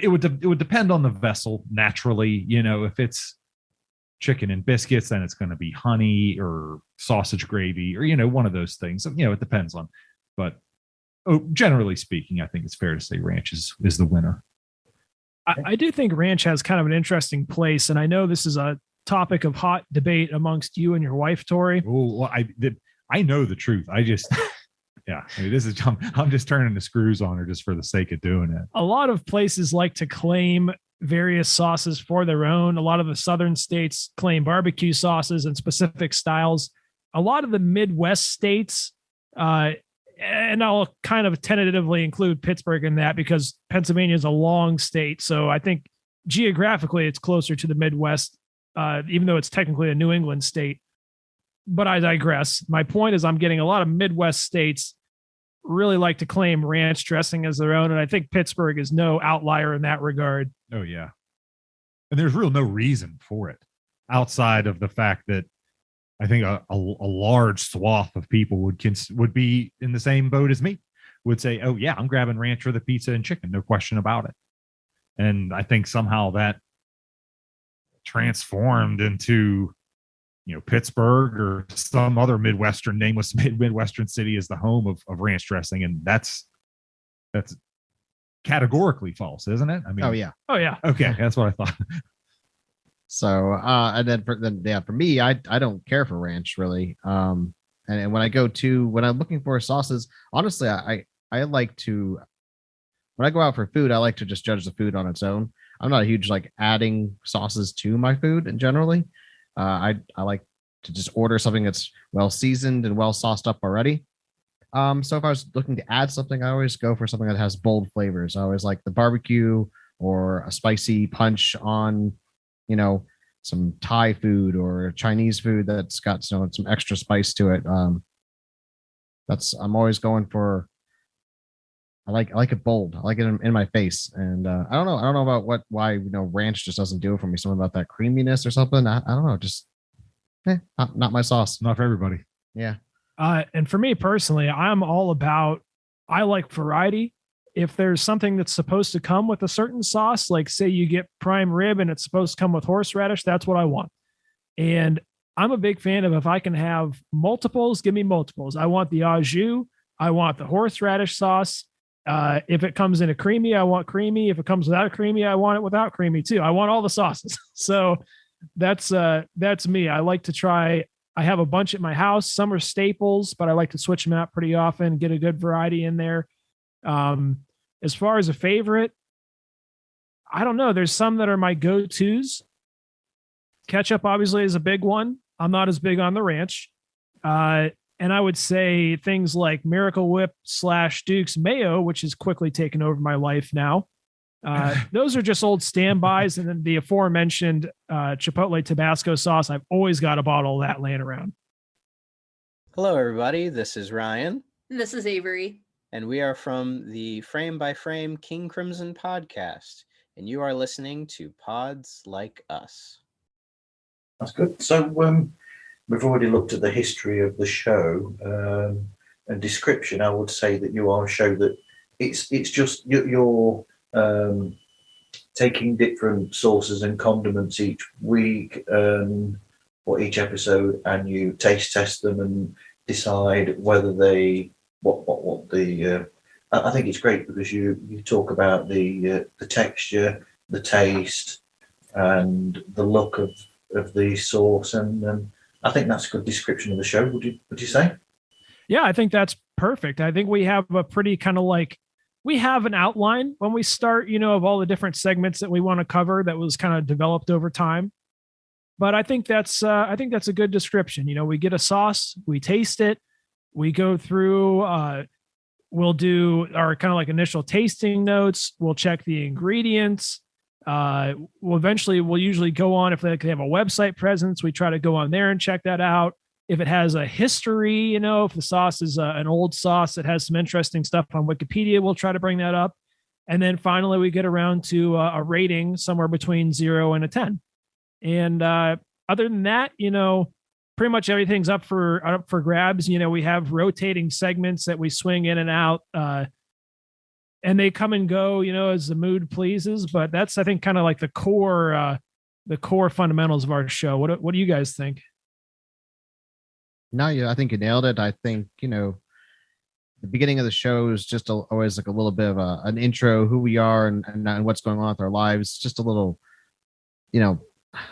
It would depend on the vessel naturally. If it's chicken and biscuits, then it's going to be honey or sausage gravy or one of those things. It depends on, but generally speaking, I think it's fair to say ranch is the winner. I do think ranch has kind of an interesting place, and I know this is a topic of hot debate amongst you and your wife, Tori. Oh, well, I know the truth. I just. Yeah, I mean, I'm just turning the screws on her just for the sake of doing it. A lot of places like to claim various sauces for their own. A lot of the southern states claim barbecue sauces and specific styles. A lot of the Midwest states, and I'll kind of tentatively include Pittsburgh in that because Pennsylvania is a long state. So I think geographically it's closer to the Midwest, even though it's technically a New England state. But I digress. My point is I'm getting a lot of Midwest states really like to claim ranch dressing as their own. And I think Pittsburgh is no outlier in that regard. Oh, yeah. And there's no reason for it outside of the fact that I think a large swath of people would be in the same boat as me, would say, oh, yeah, I'm grabbing ranch for the pizza and chicken. No question about it. And I think somehow that transformed into Pittsburgh or some other nameless Midwestern city is the home of ranch dressing. And that's categorically false, isn't it? I mean, oh yeah. Okay. That's what I thought. So, and then for me, I don't care for ranch really. And when I'm looking for sauces, honestly, I like to, when I go out for food, I like to just judge the food on its own. I'm not a huge adding sauces to my food, and generally, I like to just order something that's well seasoned and well sauced up already. So if I was looking to add something, I always go for something that has bold flavors. I always like the barbecue or a spicy punch on, some Thai food or Chinese food that's got some extra spice to it. I'm always going for. I like it bold. I like it in my face, and I don't know about why ranch just doesn't do it for me. Something about that creaminess or something. I don't know. Just not my sauce. Not for everybody. Yeah. And for me personally, I'm all about. I like variety, if there's something that's supposed to come with a certain sauce, like say you get prime rib and it's supposed to come with horseradish, that's what I want. And I'm a big fan of if I can have multiples, give me multiples. I want the au jus. I want the horseradish sauce. If it comes in a creamy, I want creamy. If it comes without a creamy, I want it without creamy too. I want all the sauces. So that's me. I like to try. I have a bunch at my house. Some are staples, but I like to switch them out pretty often, get a good variety in there. As far as a favorite, I don't know. There's some that are my go-tos. Ketchup obviously is a big one. I'm not as big on the ranch. And I would say things like Miracle Whip / Duke's Mayo, which has quickly taken over my life now. Those are just old standbys. And then the aforementioned Chipotle Tabasco sauce, I've always got a bottle of that laying around. Hello, everybody. This is Ryan. This is Avery. And we are from the Frame by Frame King Crimson podcast. And you are listening to Pods Like Us. That's good. So we've already looked at the history of the show and description. I would say that you are a show that it's just you're taking different sauces and condiments each week or each episode, and you taste test them and decide whether they what the. I think it's great because you talk about the texture, the taste, and the look of the sauce, and I think that's a good description of the show. Would you say? Yeah, I think that's perfect. I think we have a pretty kind of like, we have an outline when we start, of all the different segments that we want to cover that was kind of developed over time. But I think that's a good description. We get a sauce, we taste it, we go through, we'll do our kind of like initial tasting notes. We'll check the ingredients. We'll usually go on, if they have a website presence, we try to go on there and check that out. If it has a history, if the sauce is an old sauce that has some interesting stuff on Wikipedia, we'll try to bring that up. And then finally, we get around to a rating somewhere between 0 and a 10. And other than that, pretty much everything's up for grabs. We have rotating segments that we swing in and out. And they come and go, as the mood pleases. But that's, I think, kind of like the core fundamentals of our show. What do you guys think? No, I think you nailed it. I think, the beginning of the show is just always like a little bit of an intro, who we are and what's going on with our lives. Just a little, I don't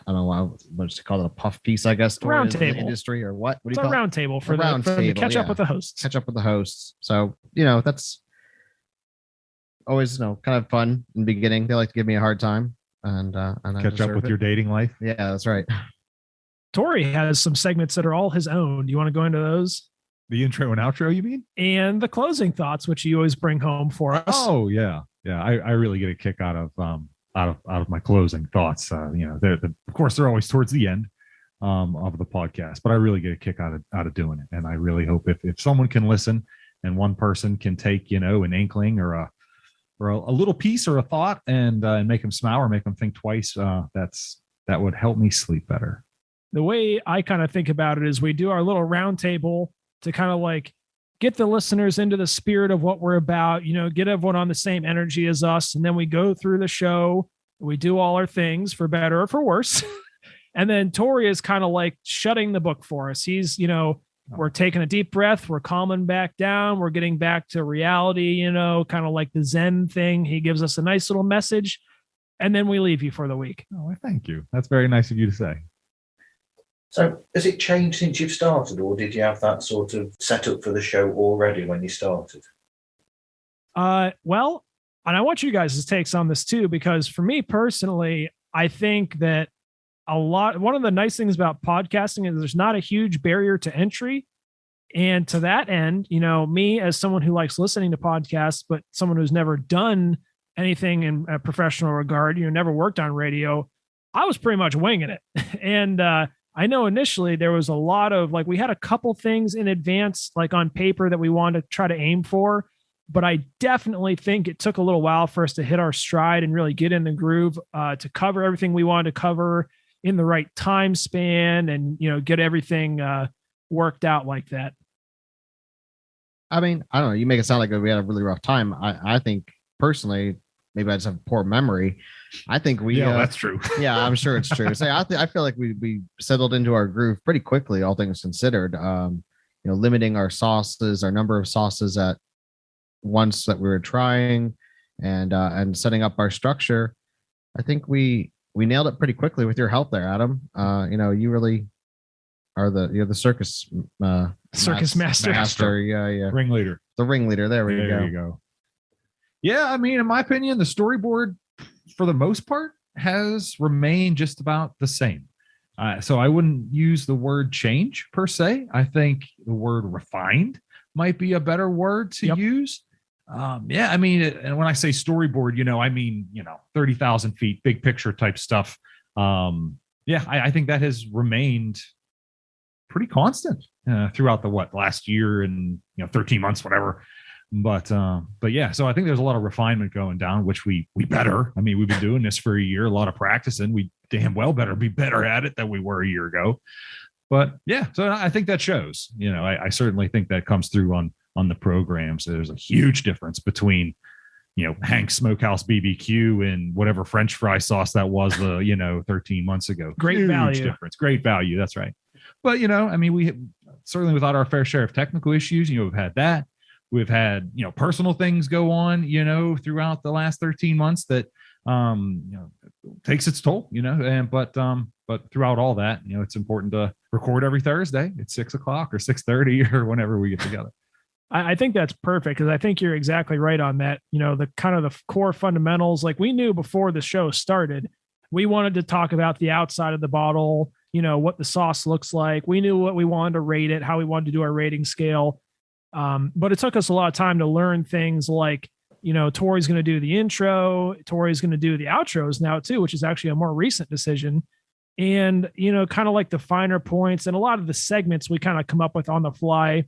know what to call it, a puff piece, I guess. Round table industry or what? What do it's you call a round table for the catch up with the hosts. Catch up with the hosts. So, that's always, kind of fun in the beginning. They like to give me a hard time and catch up with your dating life. Yeah, that's right. Tori has some segments that are all his own. Do you want to go into those? The intro and outro, you mean? And the closing thoughts, which you always bring home for us. Oh yeah. I really get a kick out of my closing thoughts. Of course, they're always towards the end of the podcast, but I really get a kick out of doing it. And I really hope if someone can listen and one person can take an inkling or a little piece or a thought and make them smile or make them think twice, that would help me sleep better. The way I kind of think about it is we do our little round table to kind of like get the listeners into the spirit of what we're about, get everyone on the same energy as us. And then we go through the show, we do all our things for better or for worse. And then Tori is kind of like shutting the book for us. He's, we're taking a deep breath, we're calming back down, we're getting back to reality, kind of like the Zen thing. He gives us a nice little message, and then we leave you for the week. Oh, thank you. That's very nice of you to say. So has it changed since you've started, or did you have that sort of setup for the show already when you started? Well, and I want you guys' takes on this too, because for me personally, I think that one of the nice things about podcasting is there's not a huge barrier to entry. And to that end, me as someone who likes listening to podcasts, but someone who's never done anything in a professional regard, never worked on radio, I was pretty much winging it. And I know initially there was a lot of we had a couple things in advance, like on paper, that we wanted to try to aim for. But I definitely think it took a little while for us to hit our stride and really get in the groove to cover everything we wanted to cover in the right time span and, get everything worked out like that. I mean, I don't know. You make it sound like we had a really rough time. I think personally, maybe I just have poor memory. I think we. Yeah, that's true. Yeah, I'm sure it's true. So I feel like we settled into our groove pretty quickly, all things considered. Limiting our sauces, our number of sauces at once that we were trying, and setting up our structure. I think we nailed it pretty quickly with your help there, Adam. You really are the circus master. Yeah. Ringleader. The ringleader. There you go. Yeah, I mean, in my opinion, the storyboard, for the most part, has remained just about the same. So I wouldn't use the word change per se. I think the word refined might be a better word to use. Yeah, I mean, and when I say storyboard, I mean, 30,000 feet, big picture type stuff. I think that has remained pretty constant throughout the last year and 13 months, whatever. But yeah, so I think there's a lot of refinement going down, which we better. I mean, we've been doing this for a year, a lot of practicing. We damn well better be better at it than we were a year ago. But yeah, so I think that shows. I certainly think that comes through on the program. So there's a huge difference between Hank's Smokehouse BBQ and whatever French fry sauce that was 13 months ago. Great huge value difference. Great value. That's right. But I mean, we certainly, without our fair share of technical issues, we've had that. We've had, personal things go on, throughout the last 13 months that, takes its toll, but throughout all that, it's important to record every Thursday at 6:00 or 6:30 or whenever we get together. I think that's perfect, because I think you're exactly right on that. The kind of the core fundamentals, like we knew before the show started, we wanted to talk about the outside of the bottle, what the sauce looks like. We knew what we wanted to rate it, how we wanted to do our rating scale. But it took us a lot of time to learn things like, Tori's going to do the intro, Tori's going to do the outros now too, which is actually a more recent decision. And, kind of like the finer points and a lot of the segments we kind of come up with on the fly.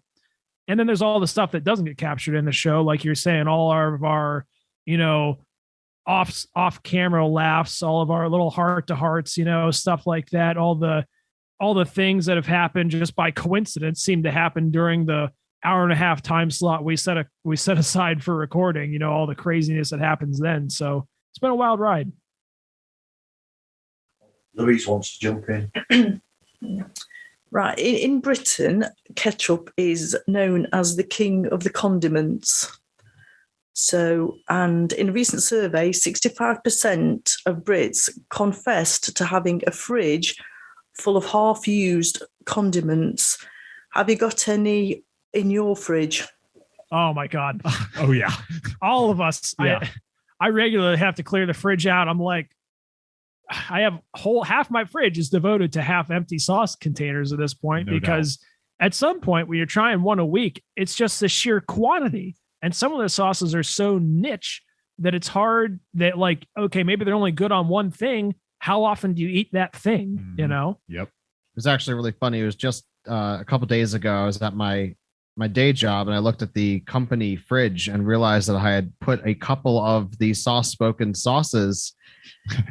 And then there's all the stuff that doesn't get captured in the show. Like you're saying, all of our, off camera laughs, all of our little heart to hearts, stuff like that. All the things that have happened just by coincidence seem to happen during the hour and a half time slot we set aside for recording, all the craziness that happens then. So it's been a wild ride. Louise wants to jump in. Right. In Britain, ketchup is known as the king of the condiments. So, and in a recent survey, 65% of Brits confessed to having a fridge full of half-used condiments. Have you got any in your fridge? Oh my God. Oh yeah. All of us. Yeah. I regularly have to clear the fridge out. I'm like, I have half my fridge is devoted to half empty sauce containers at this point, because at some point when you're trying one a week, it's just the sheer quantity. And some of the sauces are so niche that it's hard that, like, okay, maybe they're only good on one thing. How often do you eat that thing? Yep. It was actually really funny. It was just a couple of days ago. I was at my day job and I looked at the company fridge and realized that I had put a couple of the Sauce Spoken sauces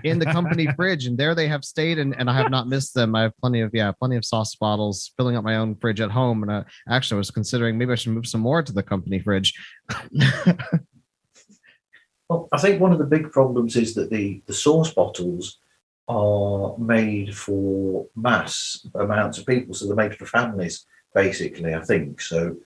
in the company fridge, and there they have stayed, and I have not missed them. I have plenty of sauce bottles filling up my own fridge at home, and I actually was considering maybe I should move some more to the company fridge. Well, I think one of the big problems is that the sauce bottles are made for mass amounts of people, so they're made for families, basically, I think. So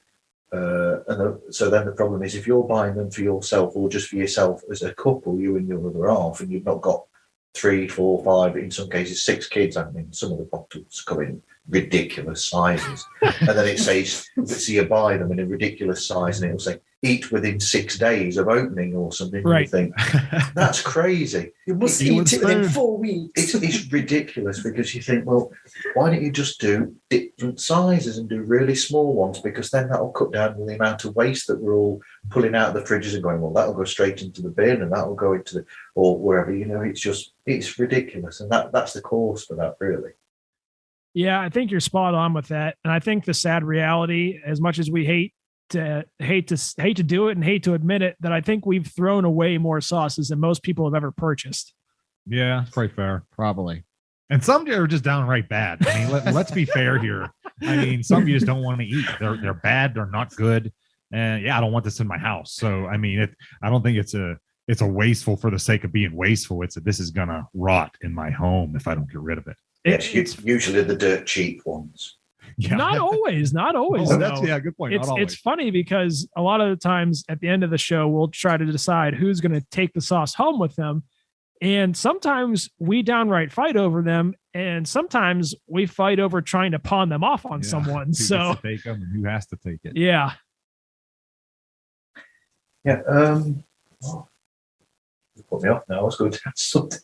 so then the problem is, if you're buying them for yourself or just for yourself as a couple, you and your other half, and you've not got 3, 4, 5, in some cases 6 kids. I mean, some of the bottles come in ridiculous sizes, and then it says, so you buy them in a ridiculous size, and it'll say eat within 6 days of opening or something. Right. You think that's crazy. You must eat it within 4 weeks. It's ridiculous, because you think, well, why don't you just do different sizes and do really small ones, because then that'll cut down on the amount of waste that we're all pulling out of the fridges and going, well, that'll go straight into the bin and that'll go into or wherever, it's ridiculous. And that's the cause for that, really. Yeah, I think you're spot on with that. And I think the sad reality, as much as we hate to do it and hate to admit it, that I think we've thrown away more sauces than most people have ever purchased. Yeah, it's probably fair. Probably. And some are just downright bad. I mean, let's be fair here. I mean, some you just don't want to eat. They're bad. They're not good. And yeah, I don't want this in my house. So I mean, I don't think it's a wasteful for the sake of being wasteful. This is gonna rot in my home if I don't get rid of it. It's usually the dirt cheap ones. Yeah. Not always. Oh, that's good point. It's funny because a lot of the times at the end of the show, we'll try to decide who's going to take the sauce home with them. And sometimes we downright fight over them. And sometimes we fight over trying to pawn them off on someone. Who So gets to take them and who has to take it. yeah. Yeah. You put me off now. I was going to ask something.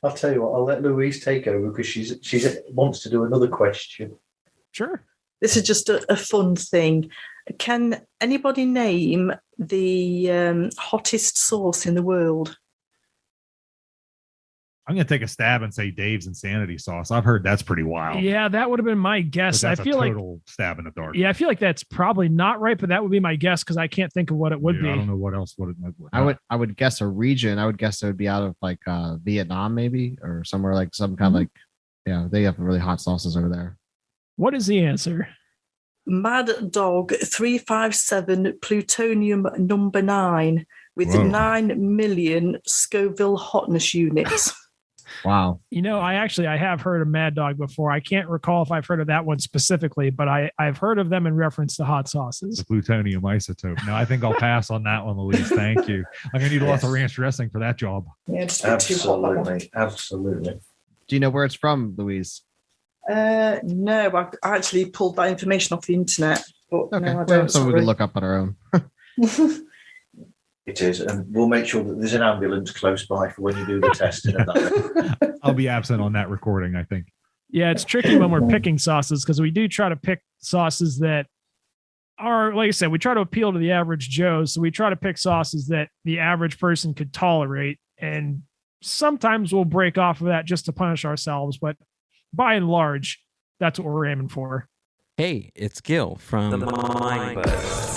I'll tell you what. I'll let Louise take over because she wants to do another question. Sure. This is just a fun thing. Can anybody name the hottest sauce in the world? I'm going to take a stab and say Dave's Insanity Sauce. I've heard that's pretty wild. Yeah, that would have been my guess. But that's I feel a like total stab in the dark. I feel like that's probably not right, but that would be my guess because I can't think of what it would be. I don't know what else would it. I would guess a region. I would guess it would be out of like Vietnam, maybe, or somewhere like some kind of like, they have really hot sauces over there. What is the answer? Mad Dog 357 plutonium number 9 with 9 million Scoville hotness units. Wow. I have heard of Mad Dog before. I can't recall if I've heard of that one specifically, but I've heard of them in reference to hot sauces. The plutonium isotope. No, I think I'll pass on that one, Louise. Thank you. I'm going to need lots of ranch dressing for that job. Yeah, just absolutely. Absolutely. Do you know where it's from, Louise? No, I actually pulled that information off the internet. But Okay. no, I don't. So we can look up on our own. It is, and we'll make sure that there's an ambulance close by for when you do the testing and that. I'll be absent on that recording, I think. Yeah, it's tricky when we're picking sauces because we do try to pick sauces that are, like I said, we try to appeal to the average Joe. So we try to pick sauces that the average person could tolerate. And sometimes we'll break off of that just to punish ourselves. But by and large, that's what we're aiming for. Hey, it's Gil from the Mind Buzz.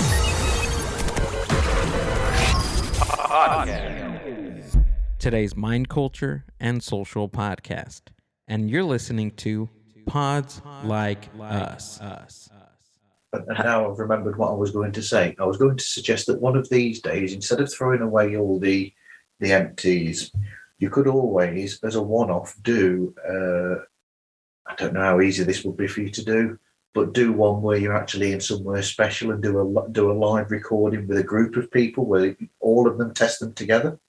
Today's mind culture and social podcast. And you're listening to Pods Like Us. And now I've remembered what I was going to say. I was going to suggest that one of these days, instead of throwing away all the empties, you could always, as a one-off, do, I don't know how easy this would be for you to do, but do one where you're actually in somewhere special and do a live recording with a group of people where all of them test them together.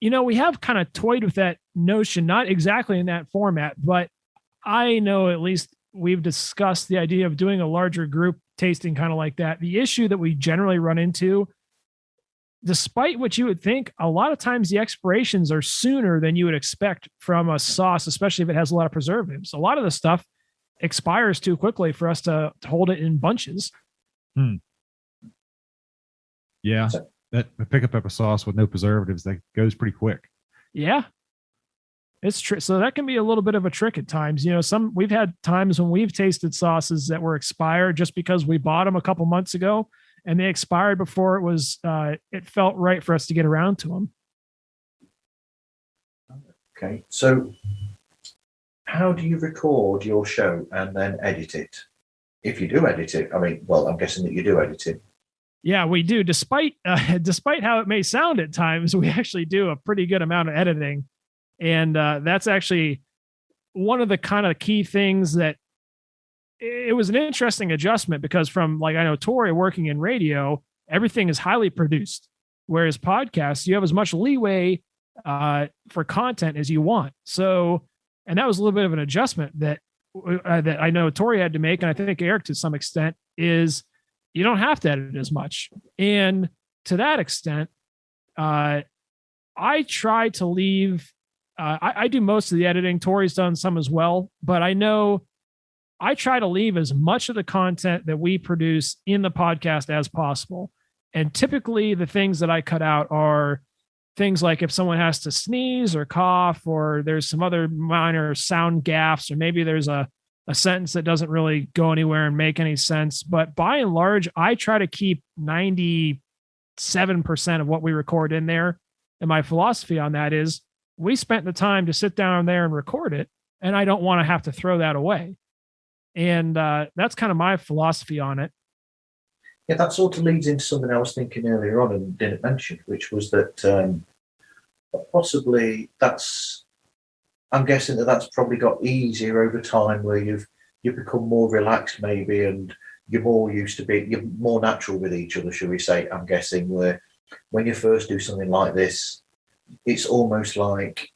We have kind of toyed with that notion, not exactly in that format, but I know at least we've discussed the idea of doing a larger group tasting kind of like that. The issue that we generally run into, despite what you would think, a lot of times the expirations are sooner than you would expect from a sauce, especially if it has a lot of preservatives. A lot of the stuff expires too quickly for us to hold it in bunches. Yeah. That pick a pepper sauce with no preservatives, that goes pretty quick. Yeah. It's true. So that can be a little bit of a trick at times. We've had times when we've tasted sauces that were expired just because we bought them a couple months ago and they expired before it felt right for us to get around to them. Okay. So how do you record your show and then edit it? If you do edit it, I'm guessing that you do edit it. Yeah, we do. Despite how it may sound at times, we actually do a pretty good amount of editing. And that's actually one of the kind of key things that it was an interesting adjustment because from I know Tory working in radio, everything is highly produced. Whereas podcasts, you have as much leeway for content as you want. So, and that was a little bit of an adjustment that I know Tory had to make. And I think Eric to some extent is you don't have to edit as much. And to that extent, I try to leave, I do most of the editing. Tory's done some as well, but I know I try to leave as much of the content that we produce in the podcast as possible. And typically the things that I cut out are things like if someone has to sneeze or cough, or there's some other minor sound gaffes, or maybe there's a sentence that doesn't really go anywhere and make any sense. But by and large, I try to keep 97% of what we record in there. And my philosophy on that is we spent the time to sit down there and record it, and I don't want to have to throw that away. And that's kind of my philosophy on it. Yeah, that sort of leads into something I was thinking earlier on and didn't mention, which was that possibly I'm guessing that's probably got easier over time, where you've become more relaxed maybe, and you're more natural with each other, shall we say. I'm guessing where when you first do something like this, it's almost like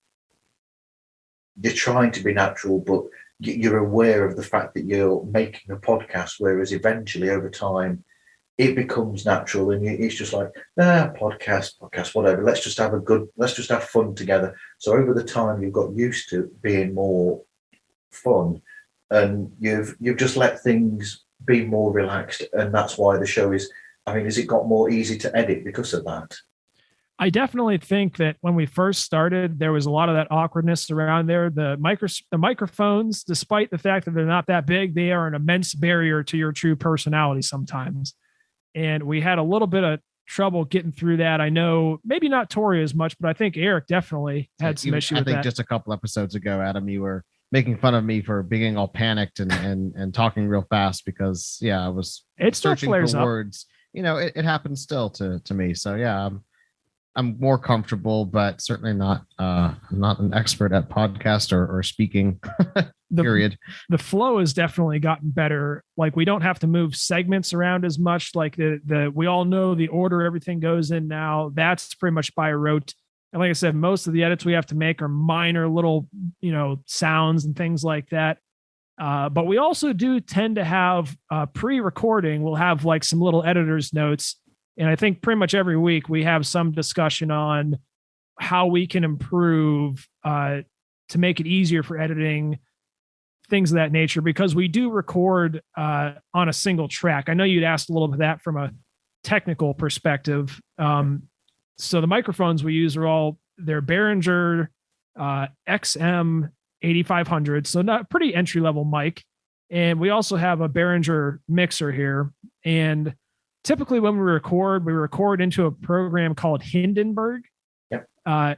you're trying to be natural, but you're aware of the fact that you're making a podcast, whereas eventually over time it becomes natural, and it's just like, podcast, whatever. Let's just have fun together. So over the time, you've got used to being more fun, and you've just let things be more relaxed, and that's why the show is. I mean, has it got more easy to edit because of that? I definitely think that when we first started, there was a lot of that awkwardness around there. The microphones, despite the fact that they're not that big, they are an immense barrier to your true personality sometimes. And we had a little bit of trouble getting through that. I know maybe not Tory as much, but I think Eric definitely had some issue with that. I think just a couple episodes ago, Adam, you were making fun of me for being all panicked and talking real fast because I was searching for words. It happens still to me. So I'm more comfortable, but certainly not an expert at podcast or speaking. Period. The flow has definitely gotten better. Like, we don't have to move segments around as much. Like we all know the order everything goes in now. That's pretty much by rote. And like I said, most of the edits we have to make are minor little, sounds and things like that. But we also do tend to have pre-recording. We'll have like some little editor's notes. And I think pretty much every week we have some discussion on how we can improve to make it easier for editing, things of that nature, because we do record on a single track. I know you'd asked a little bit of that from a technical perspective. So the microphones we use are they're Behringer XM 8500. So not pretty entry-level mic. And we also have a Behringer mixer here. And typically when we record into a program called Hindenburg,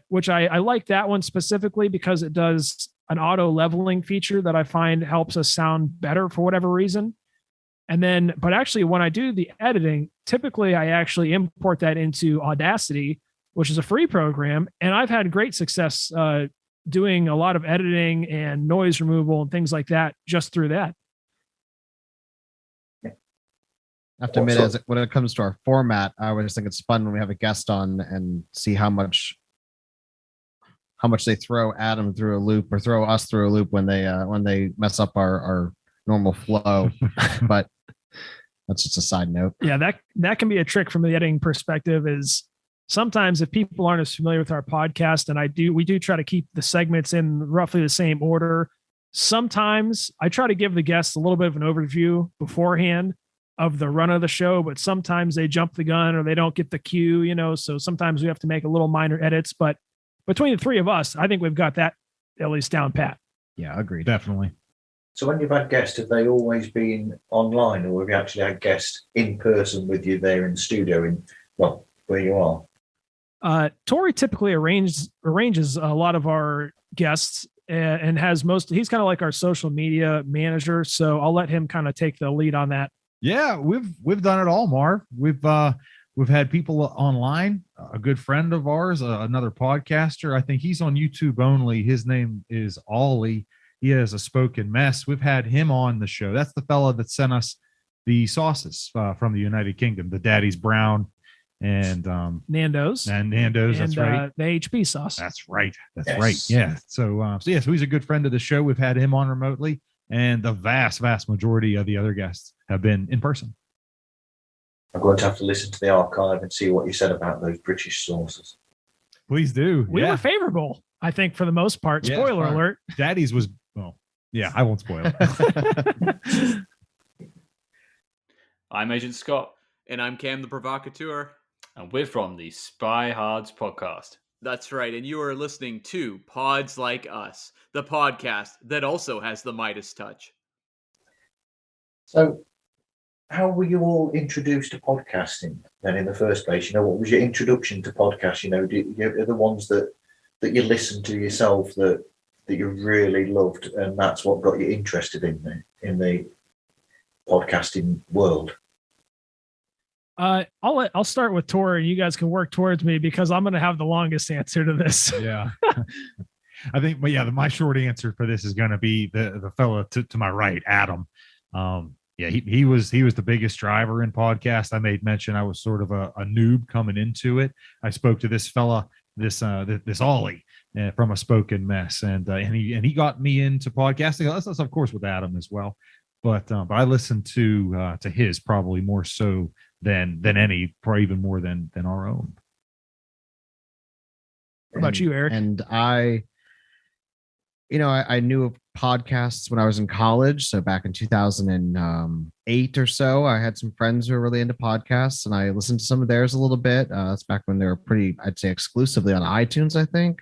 which I like that one specifically because it does an auto leveling feature that I find helps us sound better for whatever reason. But actually when I do the editing, typically I actually import that into Audacity, which is a free program. And I've had great success doing a lot of editing and noise removal and things like that just through that. I have to admit, when it comes to our format, I always think it's fun when we have a guest on and see how much they throw Adam through a loop or throw us through a loop when they mess up our normal flow. But that's just a side note. Yeah, that can be a trick from the editing perspective. Is sometimes if people aren't as familiar with our podcast, and we do try to keep the segments in roughly the same order. Sometimes I try to give the guests a little bit of an overview beforehand of the run of the show, but sometimes they jump the gun or they don't get the cue, so sometimes we have to make a little minor edits, but between the three of us, I think we've got that at least down pat. Yeah, agreed. Definitely. So when you've had guests, have they always been online, or have you actually had guests in person with you there in the studio where you are? Tory typically arranges a lot of our guests and has he's kind of like our social media manager. So I'll let him kind of take the lead on that. Yeah, we've done it all, Marv. We've had people online. A good friend of ours, another podcaster. I think he's on YouTube only. His name is Ollie. He has a spoken mess. We've had him on the show. That's the fella that sent us the sauces from the United Kingdom, the Daddy's Brown and Nando's. That's right. The HB sauce. That's right. Yes. Right. Yeah. So he's a good friend of the show. We've had him on remotely, and the vast majority of the other guests have been in person. I'm going to have to listen to the archive and see what you said about those British sauces. Please do. We were favorable, I think, for the most part. Yeah, Spoiler alert. Daddy's was, I won't spoil it. I'm Agent Scott. And I'm Cam the Provocateur. And we're from the Spy Hards podcast. That's right. And you are listening to Pods Like Us, the podcast that also has the Midas touch. So, how were you all introduced to podcasting then in the first place? What was your introduction to podcasts? Are the ones that you listen to yourself that that you really loved, and that's what got you interested in the podcasting world? I'll start with Tori. You guys can work towards me because I'm going to have the longest answer to this. Yeah. I think, but yeah, my short answer for this is going to be the fellow to my right, Adam. Yeah, he was the biggest driver in podcast. I made mention I was sort of a noob coming into it. I spoke to this fella, this Ollie from a Spoken Mess, and he got me into podcasting. That's of course with Adam as well, but I listened to his probably more so than any, probably even more than our own. What about you, Eric? And I knew of podcasts when I was in college. So back in 2008 or so, I had some friends who were really into podcasts, and I listened to some of theirs a little bit. That's back when they were pretty, I'd say, exclusively on iTunes, I think.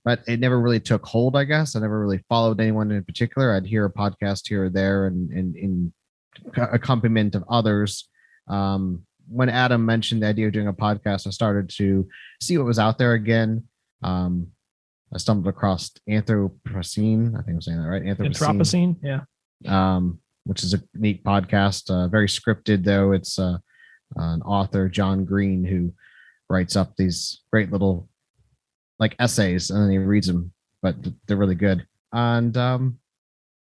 But it never really took hold, I guess. I never really followed anyone in particular. I'd hear a podcast here or there and in accompaniment of others. When Adam mentioned the idea of doing a podcast, I started to see what was out there again. I stumbled across Anthropocene. I think I'm saying that right. Anthropocene, yeah. Which is a neat podcast. Very scripted though. It's an author, John Green, who writes up these great little like essays, and then he reads them, but they're really good. And I don't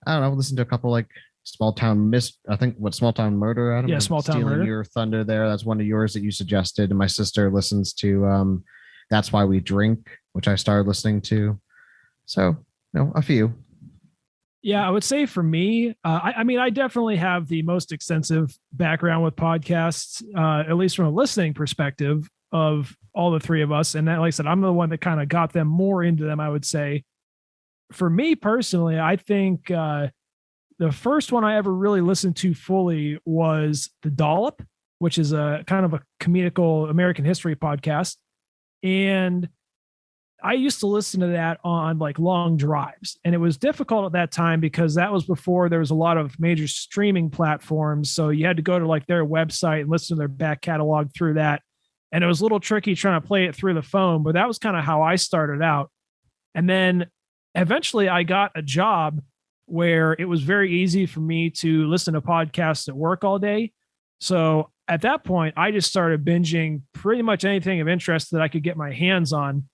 know, listen to a couple like Small Town Small Town Murder, Adam? Yeah, Small Town Murder. Your thunder there. That's one of yours that you suggested. And my sister listens to That's Why We Drink, which I started listening to. So, a few. Yeah, I would say for me, I mean, I definitely have the most extensive background with podcasts, at least from a listening perspective of all the three of us. And that, like I said, I'm the one that kind of got them more into them, I would say. For me personally, I think the first one I ever really listened to fully was The Dollop, which is a kind of a comedical American history podcast. And I used to listen to that on like long drives, and it was difficult at that time because that was before there was a lot of major streaming platforms. So you had to go to like their website and listen to their back catalog through that. And it was a little tricky trying to play it through the phone, but that was kind of how I started out. And then eventually I got a job where it was very easy for me to listen to podcasts at work all day. So at that point, I just started binging pretty much anything of interest that I could get my hands on.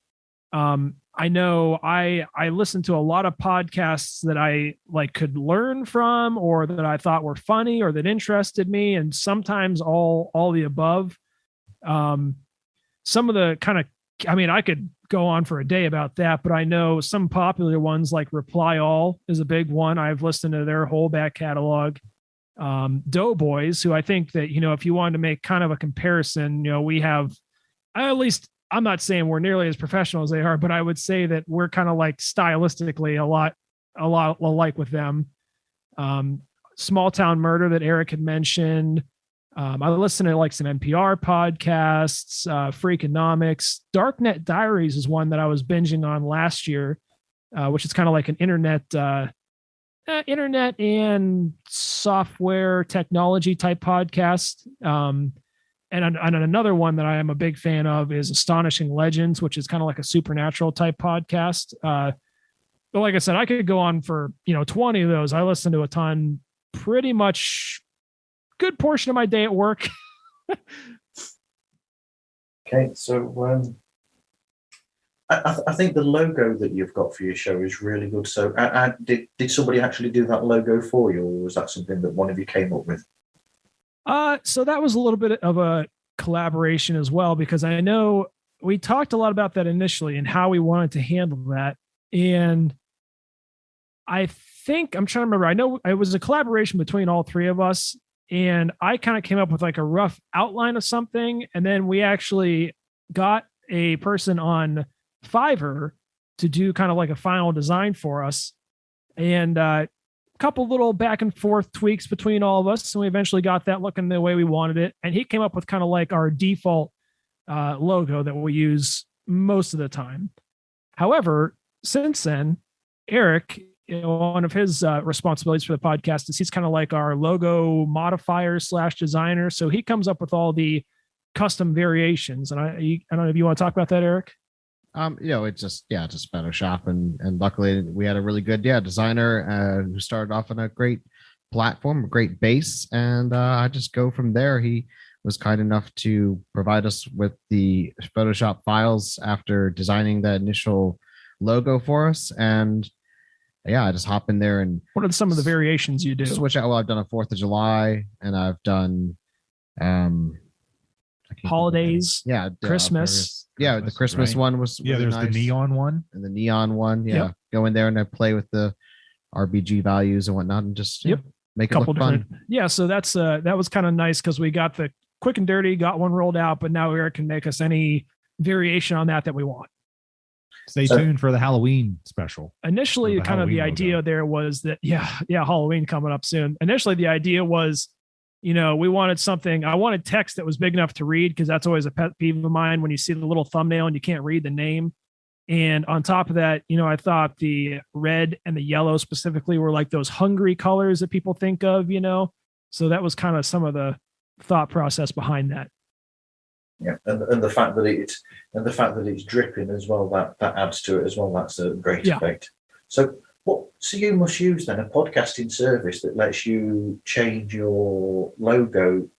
I know I listened to a lot of podcasts that I like could learn from, or that I thought were funny or that interested me, and sometimes all the above. Some of the kind of, I mean, I could go on for a day about that, but I know some popular ones like Reply All is a big one. I've listened to their whole back catalog. Doughboys, who I think that, if you wanted to make kind of a comparison, we have, at least I'm not saying we're nearly as professional as they are, but I would say that we're kind of like stylistically a lot alike with them. Small Town Murder that Eric had mentioned. I listen to like some NPR podcasts, Freakonomics. Darknet Diaries is one that I was binging on last year, which is kind of like an internet and software technology type podcast. And another one that I am a big fan of is Astonishing Legends, which is kind of like a supernatural type podcast. But like I said, I could go on for 20 of those. I listen to a ton, pretty much good portion of my day at work. Okay, so I think the logo that you've got for your show is really good. So did somebody actually do that logo for you, or was that something that one of you came up with? So that was a little bit of a collaboration as well, because I know we talked a lot about that initially and how we wanted to handle that. And I think I'm trying to remember, I know it was a collaboration between all three of us, and I kind of came up with like a rough outline of something. And then we actually got a person on Fiverr to do kind of like a final design for us. And, couple little back and forth tweaks between all of us, and we eventually got that looking the way we wanted it. And he came up with kind of like our default logo that we use most of the time. However, since then, Eric, one of his responsibilities for the podcast is he's kind of like our logo modifier / designer. So he comes up with all the custom variations. And I don't know if you want to talk about that, Eric. It's just Photoshop, and luckily we had a really good designer who started off on a great platform, a great base, and I just go from there. He was kind enough to provide us with the Photoshop files after designing the initial logo for us, and I just hop in there and what are some of the variations you do? Switch out. Well, I've done a 4th of July, and I've done holidays, Christmas. The Christmas one was really there's nice. the neon one and the neon one. Yep. Go in there and I play with the RBG values and whatnot, and just make couple it look different fun. So that's that was kind of nice because we got the quick and dirty, got one rolled out, but now Eric can make us any variation on that we want. Stay tuned for the Halloween special. Initially, kind of the idea there was that Halloween coming up soon. Initially, the idea was, we wanted something. I wanted text that was big enough to read, because that's always a pet peeve of mine when you see the little thumbnail and you can't read the name. And on top of that, I thought the red and the yellow specifically were like those hungry colors that people think of, So that was kind of some of the thought process behind that. Yeah, and the fact that it's dripping as well, that adds to it as well. That's a great effect. So you must use then a podcasting service that lets you change your logo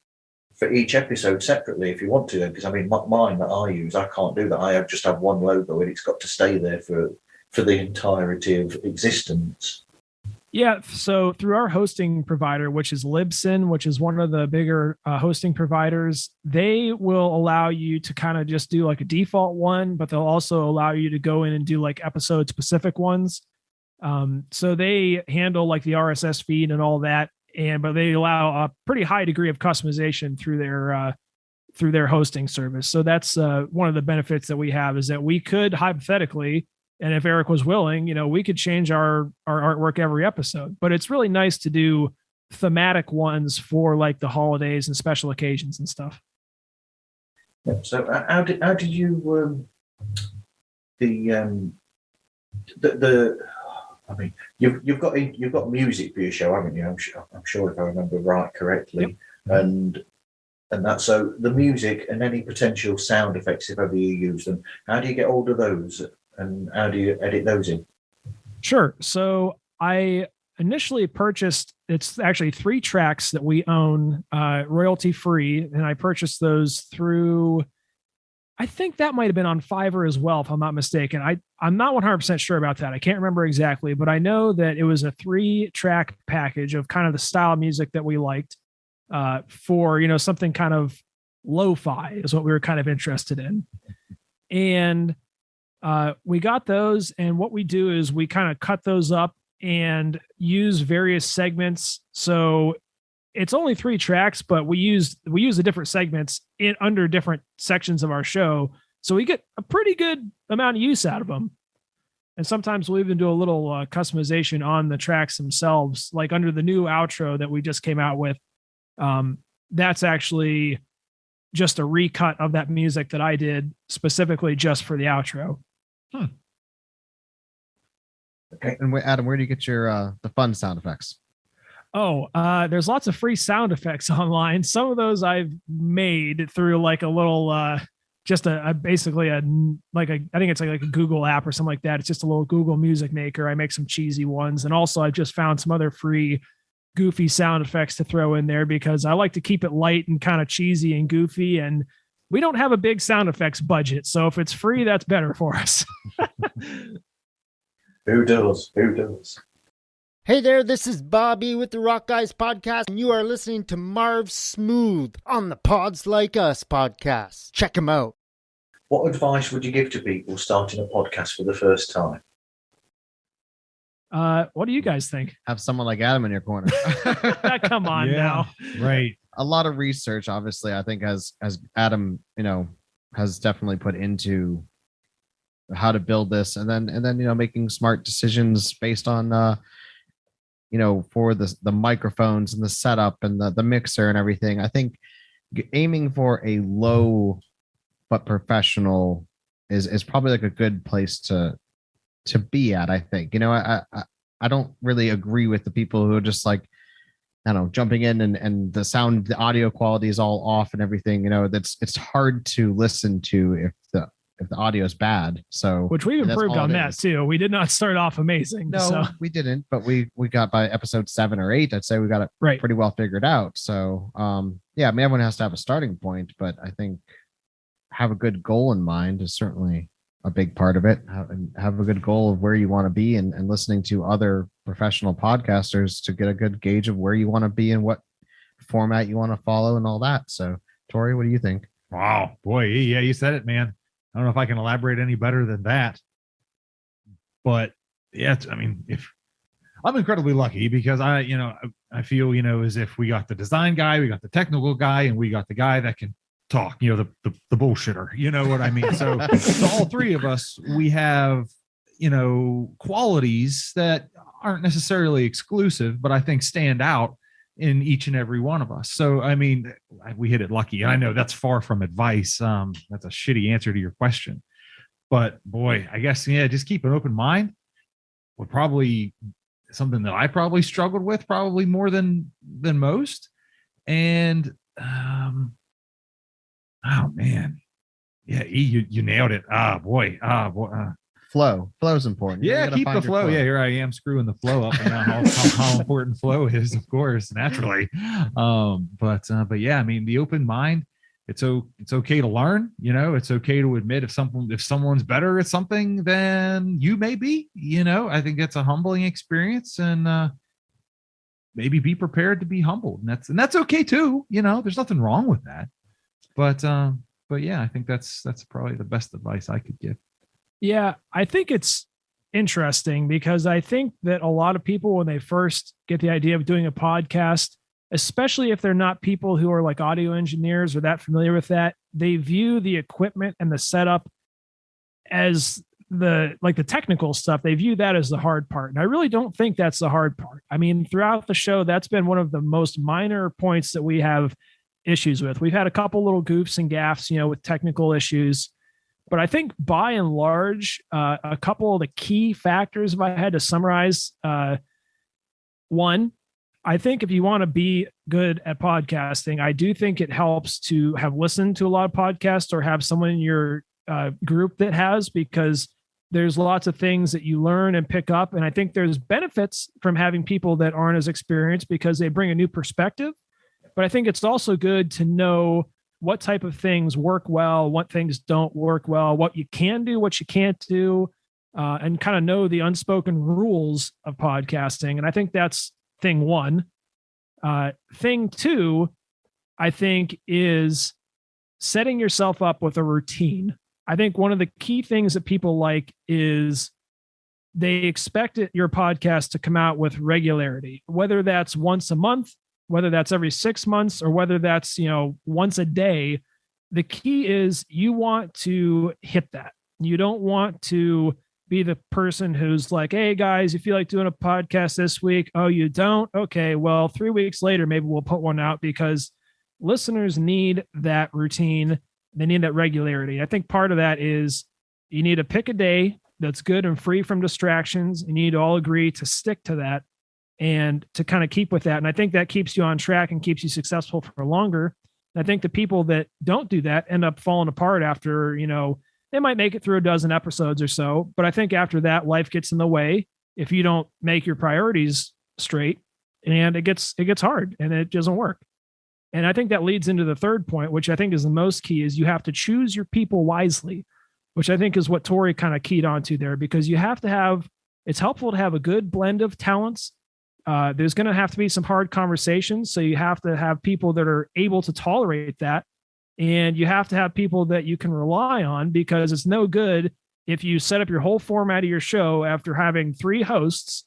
for each episode separately if you want to. Because mine that I use, I can't do that. I just have one logo and it's got to stay there for the entirety of existence. Yeah, so through our hosting provider, which is Libsyn, which is one of the bigger hosting providers, they will allow you to kind of just do like a default one, but they'll also allow you to go in and do like episode specific ones. So they handle like the RSS feed and all that, but they allow a pretty high degree of customization through their hosting service. So that's one of the benefits that we have, is that we could hypothetically, and if Eric was willing, we could change our artwork every episode. But it's really nice to do thematic ones for like the holidays and special occasions and stuff. Yeah, so how did you you've got music for your show, haven't you? I'm sure if I remember correctly. Yep. And that, so the music and any potential sound effects, if ever you use them, how do you get hold of those? And how do you edit those in? Sure. So I initially purchased, it's actually 3 tracks that we own royalty free. And I purchased those through, I think that might've been on Fiverr as well, if I'm not mistaken. I'm not 100% sure about that. I can't remember exactly, but I know that it was a 3-track package of kind of the style of music that we liked for, something kind of lo-fi is what we were kind of interested in. And we got those, and what we do is we kind of cut those up and use various segments. So it's only 3 tracks, but we use the different segments under different sections of our show. So we get a pretty good amount of use out of them. And sometimes we'll even do a little customization on the tracks themselves, like under the new outro that we just came out with. That's actually just a recut of that music that I did specifically just for the outro. Okay. And Adam, where do you get your the fun sound effects? There's lots of free sound effects online. Some of those I've made through like a little just basically I think it's like a Google app or something like that. It's just a little Google Music Maker. I make some cheesy ones, and also I've just found some other free goofy sound effects to throw in there, because I like to keep it light and kind of cheesy and goofy, and we don't have a big sound effects budget. So if it's free, that's better for us. Who does? Hey there, this is Bobby with the Rock Guys Podcast, and you are listening to Marv Smooth on the Pods Like Us podcast. Check him out. What advice would you give to people starting a podcast for the first time? What do you guys think? Have someone like Adam in your corner. Come on now. Right. A lot of research, obviously, I think as Adam, has definitely put into how to build this, and then making smart decisions based on for the microphones and the setup and the mixer and everything. I think aiming for a low but professional is probably like a good place to be at. I think I don't really agree with the people who are just like, I don't know, jumping in and the audio quality is all off and everything. It's hard to listen to if if the audio is bad. So which we've that's improved all on it that is. too. We did not start off amazing. No, so. we didn't, but we got by episode 7 or 8. I'd say we got it Right. pretty well figured out. So yeah, I mean, everyone has to have a starting point, but I think have a good goal in mind is certainly a big part of it. Have a good goal of where you want to be, and listening to other professional podcasters to get a good gauge of where you want to be and what format you want to follow and all that. So Tori, what do you think? Wow, boy, yeah, you said it, man. I don't know if I can elaborate any better than that. But yeah, I mean, if I'm incredibly lucky because I feel, as if we got the design guy, we got the technical guy, and we got the guy that can talk, the bullshitter, you know what I mean? So all three of us, we have, qualities that aren't necessarily exclusive, but I think stand out in each and every one of us. So, I mean, we hit it lucky. I know that's far from advice. That's a shitty answer to your question, but boy, I guess, just keep an open mind would probably something that I probably struggled with probably more than most. And, oh man, yeah, you nailed it. Flow is important. Yeah, keep the flow. Yeah, here I am screwing the flow up and how important flow is, of course, naturally. But yeah, I mean, the open mind. It's okay to learn. It's okay to admit if someone's better at something than you may be. I think that's a humbling experience, and maybe be prepared to be humbled, and that's okay too. There's nothing wrong with that. But yeah, I think that's probably the best advice I could give. Yeah, I think it's interesting because I think that a lot of people, when they first get the idea of doing a podcast, especially if they're not people who are like audio engineers or that familiar with that, they view the equipment and the setup as the technical stuff. They view that as the hard part. And I really don't think that's the hard part. I mean, throughout the show, that's been one of the most minor points that we have issues with. We've had a couple little goofs and gaffes, with technical issues. But I think by and large, a couple of the key factors, if I had to summarize, one, I think if you want to be good at podcasting, I do think it helps to have listened to a lot of podcasts or have someone in your group that has, because there's lots of things that you learn and pick up. And I think there's benefits from having people that aren't as experienced because they bring a new perspective. But I think it's also good to know what type of things work well, what things don't work well, what you can do, what you can't do, and kind of know the unspoken rules of podcasting. And I think that's thing one. Thing two, I think, is setting yourself up with a routine. I think one of the key things that people like is they expect your podcast to come out with regularity, whether that's once a month, whether that's every 6 months, or whether that's, once a day. The key is you want to hit that. You don't want to be the person who's like, hey guys, you feel like doing a podcast this week? Oh, you don't? Okay, well, 3 weeks later, maybe we'll put one out, because listeners need that routine. They need that regularity. I think part of that is you need to pick a day that's good and free from distractions. You need to all agree to stick to that and to kind of keep with that. And I think that keeps you on track and keeps you successful for longer. And I think the people that don't do that end up falling apart after, they might make it through a dozen episodes or so. But I think after that, life gets in the way if you don't make your priorities straight, and it gets hard and it doesn't work. And I think that leads into the third point, which I think is the most key, is you have to choose your people wisely, which I think is what Tori kind of keyed onto there, because it's helpful to have a good blend of talents. There's going to have to be some hard conversations. So you have to have people that are able to tolerate that. And you have to have people that you can rely on, because it's no good if you set up your whole format of your show after having 3 hosts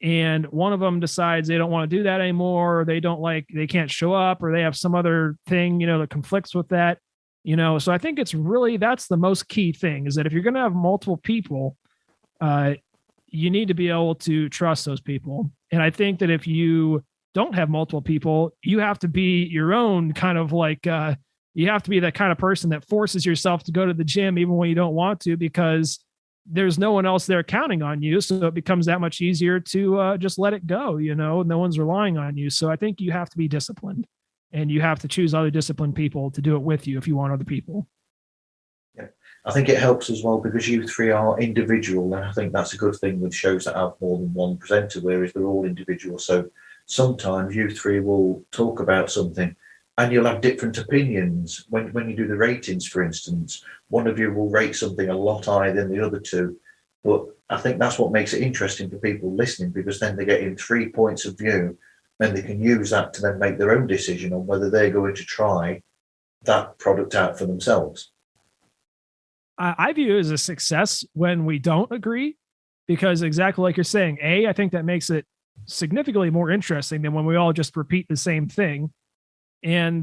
and one of them decides they don't want to do that anymore, or they can't show up, or they have some other thing, that conflicts with that, So I think that's the most key thing, is that if you're going to have multiple people, you need to be able to trust those people. And I think that if you don't have multiple people, you have to be your own kind of you have to be that kind of person that forces yourself to go to the gym even when you don't want to, because there's no one else there counting on you. So it becomes that much easier to just let it go. No one's relying on you. So I think you have to be disciplined, and you have to choose other disciplined people to do it with you if you want other people. Yeah. I think it helps as well because you three are individual, and I think that's a good thing with shows that have more than one presenter, whereas they're all individual. So sometimes you three will talk about something and you'll have different opinions. When you do the ratings, for instance, one of you will rate something a lot higher than the other two. But I think that's what makes it interesting for people listening, because then they get in 3 points of view and they can use that to then make their own decision on whether they're going to try that product out for themselves. I view it as a success when we don't agree, because exactly like you're saying, I think that makes it significantly more interesting than when we all just repeat the same thing. And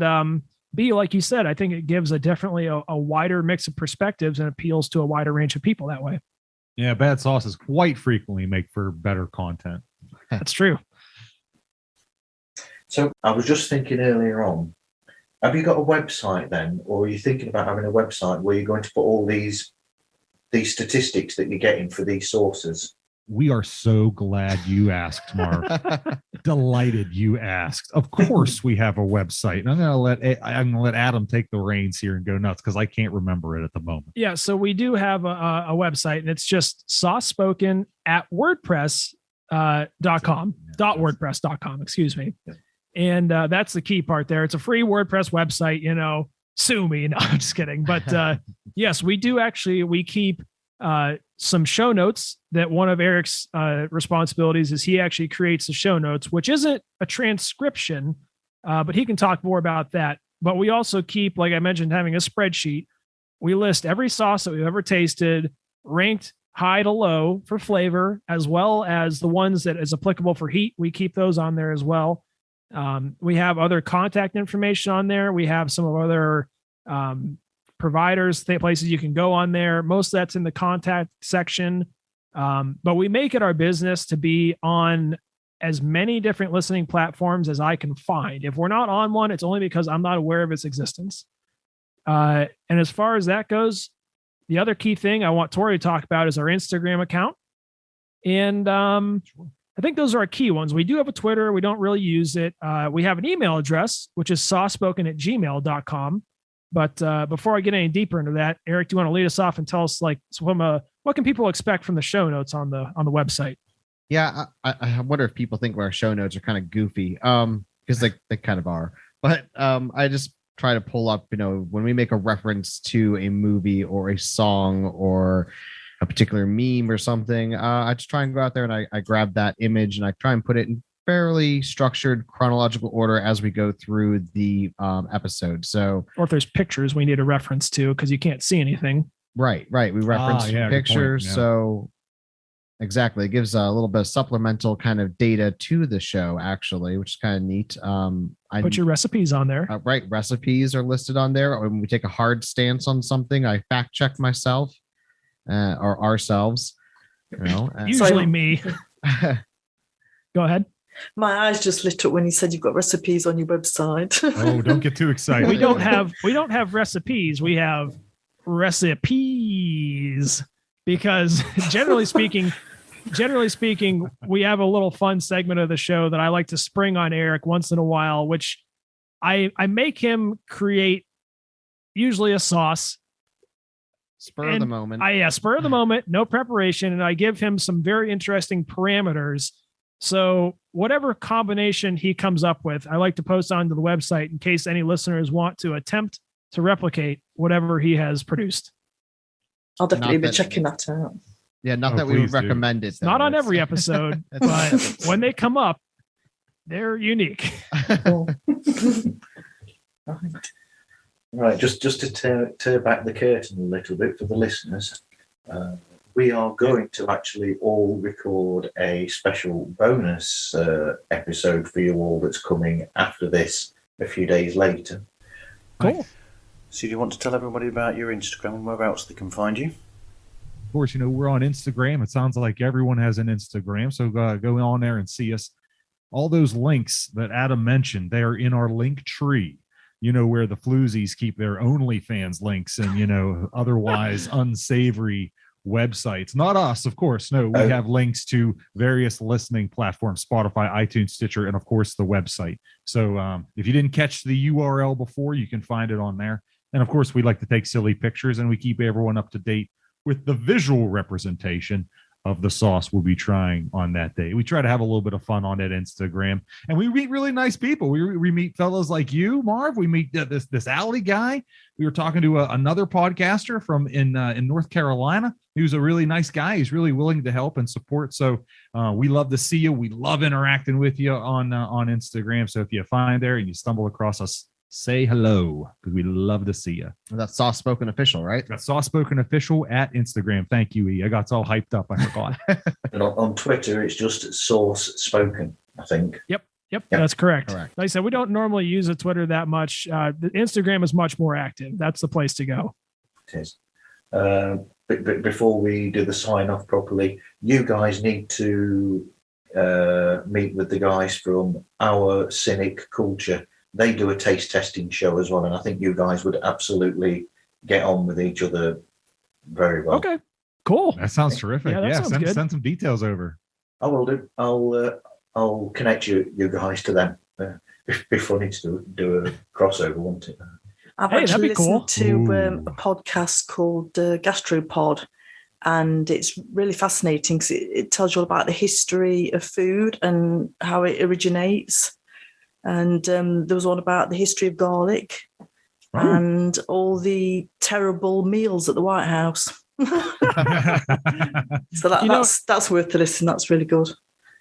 B, like you said, I think it gives definitely a wider mix of perspectives and appeals to a wider range of people that way. Yeah, bad sauces quite frequently make for better content. That's true. So I was just thinking earlier on, have you got a website then, or are you thinking about having a website where you're going to put all these statistics that you're getting for these sources? We are so glad you asked, Marv. Delighted you asked. Of course, we have a website, and I'm gonna let Adam take the reins here and go nuts because I can't remember it at the moment. Yeah, so we do have a website, and it's just Sauce Spoken at WordPress.com. .wordpress.com. Excuse me. Yeah. And that's the key part there. It's a free WordPress website. Sue me. No, I'm just kidding. But yes, we do actually. We keep some show notes. That one of Eric's responsibilities is he actually creates the show notes, which isn't a transcription, but he can talk more about that. But we also keep, like I mentioned, having a spreadsheet. We list every sauce that we've ever tasted, ranked high to low for flavor, as well as the ones that is applicable for heat. We keep those on there as well. We have other contact information on there. We have some of other providers, places you can go on there. Most of that's in the contact section. But we make it our business to be on as many different listening platforms as I can find. If we're not on one, it's only because I'm not aware of its existence. And as far as that goes, the other key thing I want Tory to talk about is our Instagram account. And I think those are our key ones. We do have a Twitter. We don't really use it. We have an email address, which is saucespoken@gmail.com. But before I get any deeper into that, Eric, do you want to lead us off and tell us what can people expect from the show notes on the website? Yeah, I wonder if people think our show notes are kind of goofy, because they kind of are. But I just try to pull up, when we make a reference to a movie or a song or a particular meme or something, I just try and go out there and I grab that image and I try and put it in fairly structured chronological order as we go through the episode. So, or if there's pictures we need a reference to because you can't see anything. Right. We reference pictures. Yeah. So exactly. It gives a little bit of supplemental kind of data to the show, actually, which is kind of neat. Put your recipes on there. Right. Recipes are listed on there. Or when we take a hard stance on something, I fact check myself. Or ourselves, usually me. Go ahead. My eyes just lit up when you said you've got recipes on your website. Oh, don't get too excited. We don't have recipes. We have recipes because generally speaking, we have a little fun segment of the show that I like to spring on Eric once in a while, which I make him create usually a sauce. Spur of the moment. Spur of the moment, no preparation. And I give him some very interesting parameters. So whatever combination he comes up with, I like to post onto the website in case any listeners want to attempt to replicate whatever he has produced. I'll definitely be checking that out. Yeah, not that we would recommend it. Not on every episode, but when they come up, they're unique. Right, just to tear back the curtain a little bit for the listeners, we are going to actually all record a special bonus episode for you all that's coming after this a few days later. Cool. So do you want to tell everybody about your Instagram and whereabouts they can find you? Of course, we're on Instagram. It sounds like everyone has an Instagram, so go on there and see us. All those links that Adam mentioned, they are in our link tree. Where the floozies keep their OnlyFans links and, otherwise unsavory websites. Not us, of course. No, we have links to various listening platforms, Spotify, iTunes, Stitcher, and of course the website. So if you didn't catch the URL before, you can find it on there. And of course, we like to take silly pictures, and we keep everyone up to date with the visual representation of the sauce we'll be trying on that day. We try to have a little bit of fun on that Instagram, and we meet really nice people. We meet fellows like you, Marv. We meet this Alley guy. We were talking to another podcaster from in North Carolina. He was a really nice guy. He's really willing to help and support. So we love to see you. We love interacting with you on Instagram. So if you find there and you stumble across us, say hello, because we love to see you. That's Sauce Spoken Official, right? That's Sauce Spoken Official at Instagram. Thank you, E. I got all hyped up. I forgot. And on Twitter, it's just Sauce Spoken, I think. Yep, that's correct. Like I said, we don't normally use the Twitter that much. The Instagram is much more active. That's the place to go. It is. But before we do the sign off properly, you guys need to meet with the guys from Our Cynic Culture. They do a taste testing show as well, and I think you guys would absolutely get on with each other very well. Okay, cool. That sounds terrific. Yeah, send some details over. I will do. I'll connect you guys to them. It'd be funny to do a crossover, wouldn't it? I've actually listened to a podcast called Gastropod, and it's really fascinating because it tells you all about the history of food and how it originates. And there was one about the history of garlic and all the terrible meals at the White House. So that's worth the listen. That's really good.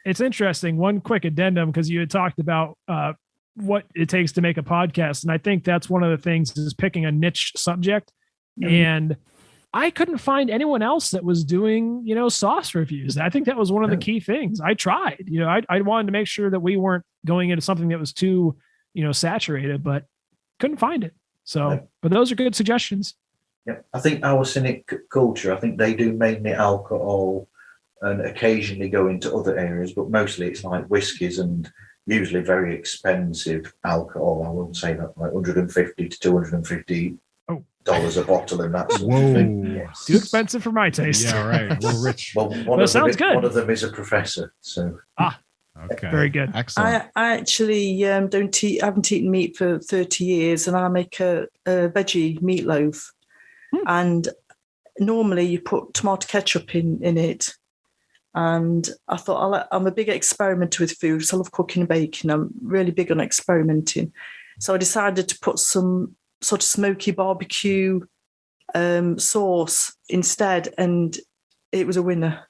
It's interesting. One quick addendum, because you had talked about what it takes to make a podcast. And I think that's one of the things is picking a niche subject. Mm-hmm. And I couldn't find anyone else that was doing, sauce reviews. I think that was one of the key things. I tried, I wanted to make sure that we weren't going into something that was too, saturated, but couldn't find it. So, but those are good suggestions. Yeah. I think Our Cynic Culture, I think they do mainly alcohol and occasionally go into other areas, but mostly it's like whiskeys and usually very expensive alcohol. I wouldn't say that, like $150 to $250 a bottle and that sort of thing. Yes. Too expensive for my taste. Yeah, right. We're rich. Well, sounds good. One of them is a professor, so okay, very good. Excellent. I actually haven't eaten meat for 30 years, and I make a veggie meatloaf. And normally you put tomato ketchup in it. And I thought I'm a big experimenter with food, so I love cooking and baking. I'm really big on experimenting. So I decided to put some sort of smoky barbecue sauce instead, and it was a winner.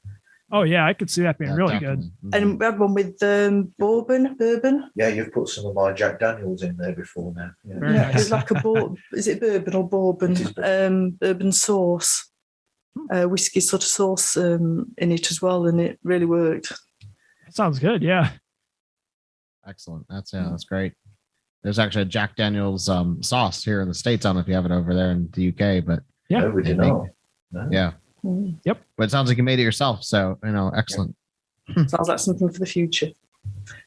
Oh yeah, I could see that being really definitely. good. And we had one with bourbon. Yeah, you've put some of my Jack Daniels in there before now. Yeah, Very nice. It's like is it bourbon or bourbon? Bourbon sauce, whiskey sort of sauce in it as well, and it really worked. That sounds good. Yeah. Excellent. That's great. There's actually a Jack Daniels sauce here in the States. I don't know if you have it over there in the UK, but yeah, no, we did not. No. Yeah. Yep. But it sounds like you made it yourself. So, excellent. Sounds like something for the future.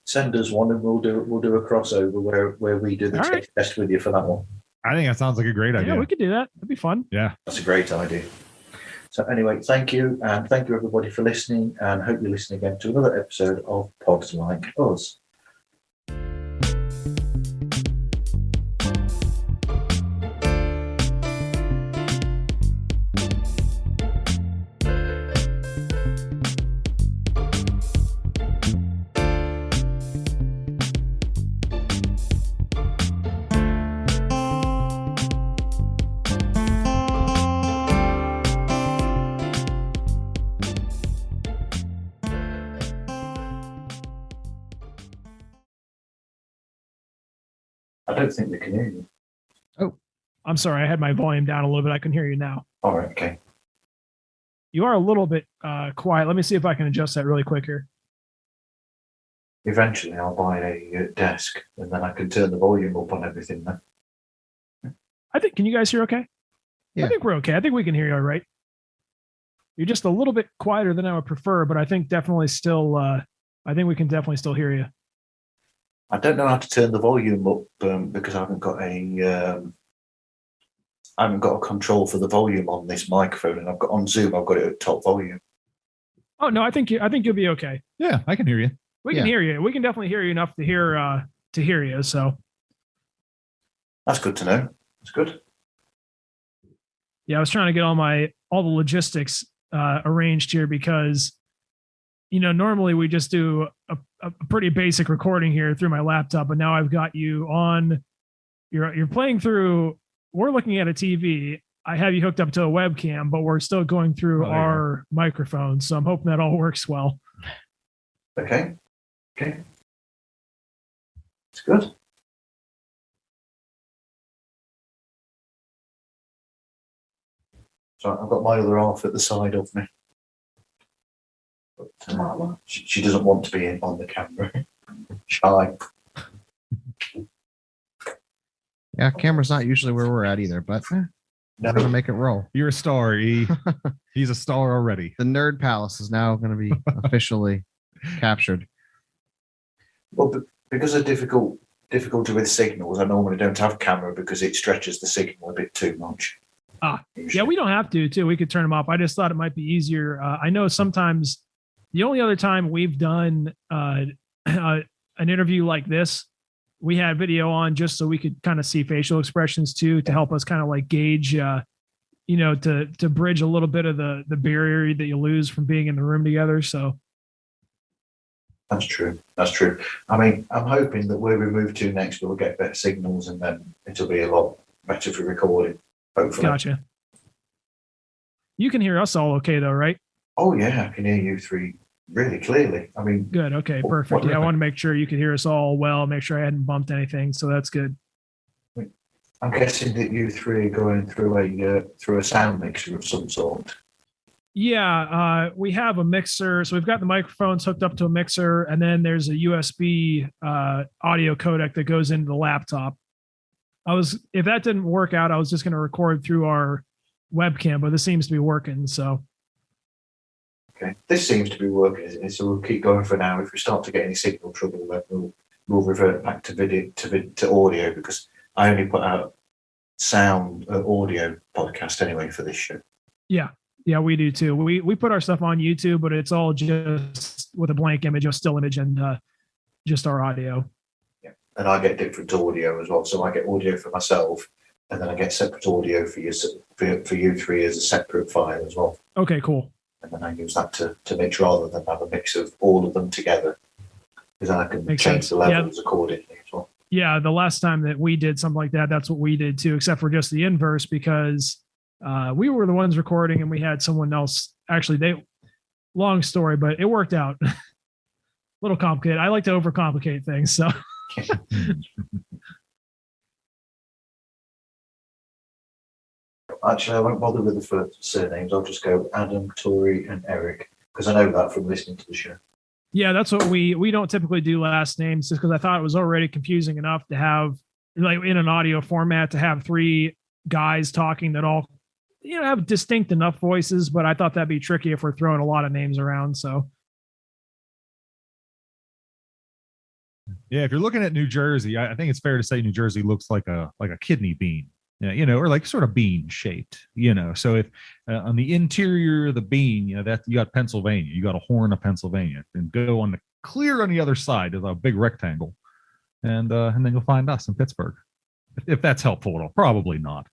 Send us one and we'll do a crossover where we do the taste test with you for that one. I think that sounds like a great idea. Yeah, we could do that. That'd be fun. Yeah. That's a great idea. So anyway, thank you. And thank you everybody for listening, and hope you listen again to another episode of Pods Like Us. I don't think they can hear you. Oh, I'm sorry. I had my volume down a little bit. I can hear you now. All right, okay. You are a little bit quiet. Let me see if I can adjust that really quick here. Eventually, I'll buy a desk, and then I can turn the volume up on everything then. Can you guys hear okay? Yeah. I think we're okay. I think we can hear you all right. You're just a little bit quieter than I would prefer, but I think definitely still, I think we can definitely still hear you. I don't know how to turn the volume up because I haven't got a control for the volume on this microphone, and on Zoom I've got it at top volume. Oh no, I think you'll be okay. Yeah, I can hear you. We can hear you. We can definitely hear you enough to hear you. So that's good to know. That's good. I was trying to get all the logistics arranged here because, normally we just do a pretty basic recording here through my laptop, but now I've got you on. You're playing through. We're looking at a TV. I have you hooked up to a webcam, but we're still going through our microphones. So I'm hoping that all works well. Okay. It's good. So I've got my other half at the side of me. But, she doesn't want to be on the camera. Shy. Yeah, camera's not usually where we're at either, but we're going to make it roll. You're a star, E. He's a star already. The Nerd Palace is now going to be officially captured. Well, because of difficulty with signals, I normally don't have camera because it stretches the signal a bit too much. Yeah, we don't have to, too. We could turn them off. I just thought it might be easier. I know sometimes the only other time we've done an interview like this, we had video on just so we could kind of see facial expressions too, to help us kind of like gauge, to bridge a little bit of the barrier that you lose from being in the room together. So that's true. I mean, I'm hoping that where we move to next, we'll get better signals and then it'll be a lot better for recording. Hopefully. Gotcha. You can hear us all okay though, right? Oh yeah, I can hear you three really clearly. I mean, good. Okay, perfect. Yeah, I want to make sure you could hear us all well, make sure I hadn't bumped anything. So that's good. I'm guessing that you three are going through a sound mixer of some sort. Yeah, we have a mixer. So we've got the microphones hooked up to a mixer, and then there's a USB audio codec that goes into the laptop. If that didn't work out, I was just going to record through our webcam, but this seems to be working. So. Okay, this seems to be working, so we'll keep going for now. If we start to get any signal trouble, then we'll revert back to video to audio, because I only put out sound audio podcast anyway for this show. Yeah, we do too. We put our stuff on YouTube, but it's all just with a blank image, a still image, and just our audio. Yeah, and I get different audio as well. So I get audio for myself, and then I get separate audio for you three as a separate file as well. Okay, cool. And then I use that to mix rather than have a mix of all of them together, because I can change the levels accordingly as well. Yeah, the last time that we did something like that, that's what we did too, except for just the inverse, because we were the ones recording and we had someone else. Actually, long story, but it worked out. A little complicated. I like to overcomplicate things, so. Actually, I won't bother with the first surnames. I'll just go Adam, Tory, and Eric, because I know that from listening to the show. Yeah, that's what we don't typically do last names, just because I thought it was already confusing enough to have, like, in an audio format, to have three guys talking that all, have distinct enough voices. But I thought that'd be tricky if we're throwing a lot of names around. So. Yeah, if you're looking at New Jersey, I think it's fair to say New Jersey looks like a kidney bean. Or like sort of bean shaped, So if on the interior of the bean, that you got Pennsylvania, you got a horn of Pennsylvania, and go on the clear on the other side is a big rectangle, and then you'll find us in Pittsburgh. If that's helpful at all, probably not.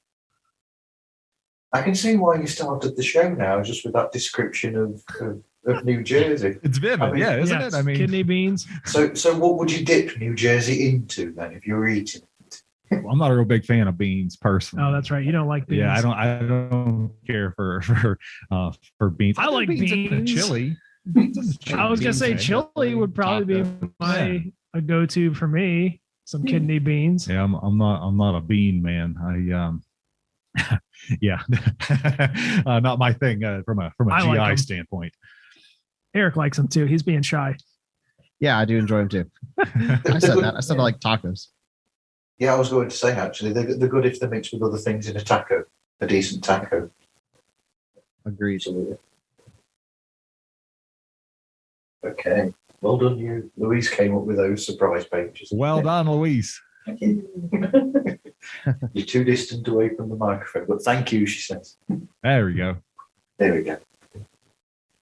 I can see why you started the show now, just with that description of New Jersey. It's vivid, isn't it? I mean, kidney beans. So what would you dip New Jersey into then if you were eating? Well, I'm not a real big fan of beans personally. Oh, that's right. You don't like beans. Yeah, I don't care for beans. I like beans. In chili. I was gonna say chili would probably be a go-to for me. Some kidney beans. Yeah, I'm not a bean man. Yeah, not my thing from a GI standpoint. Eric likes them too. He's being shy. Yeah, I do enjoy them too. I said that. I said I like tacos. Yeah, I was going to say, actually, they're good if they're mixed with other things in a decent taco. Agreed. Absolutely. Okay. Well done, you. Louise came up with those surprise pages. Well done, Louise. You're too distant away from the microphone, but thank you, she says. There we go. There we go.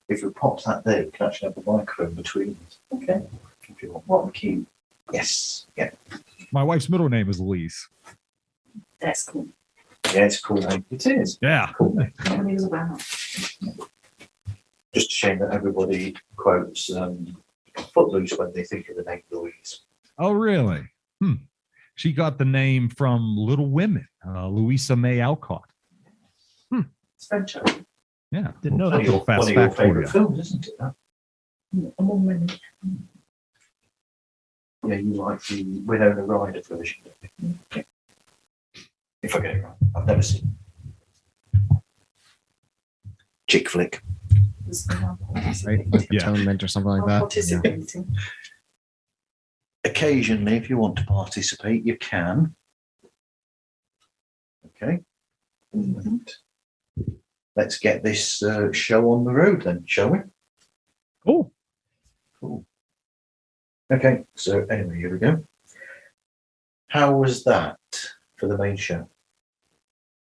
If we pop that there, we can actually have the microphone between us. Okay. If you want. What cute. Yes. Yeah. My wife's middle name is Louise. That's cool. Yeah, it's a cool name. It is. Yeah. Cool name. What was about? Just a shame that everybody quotes Footloose when they think of the name Louise. Oh, really? She got the name from Little Women, Louisa May Alcott. It's French. Yeah. Didn't know One that. of your, Fast one of your fact for you. favourite films, isn't it? That? Among many. Yeah, you like the Winona Ryder version. Yeah. If I get it right, I've never seen it. Chick flick. Right? Like Yeah. Atonement or something like that. Participating. Occasionally, if you want to participate, you can. Okay. Let's get this show on the road then, shall we? Cool. Cool. Okay, so anyway, here we go. How was that for the main show?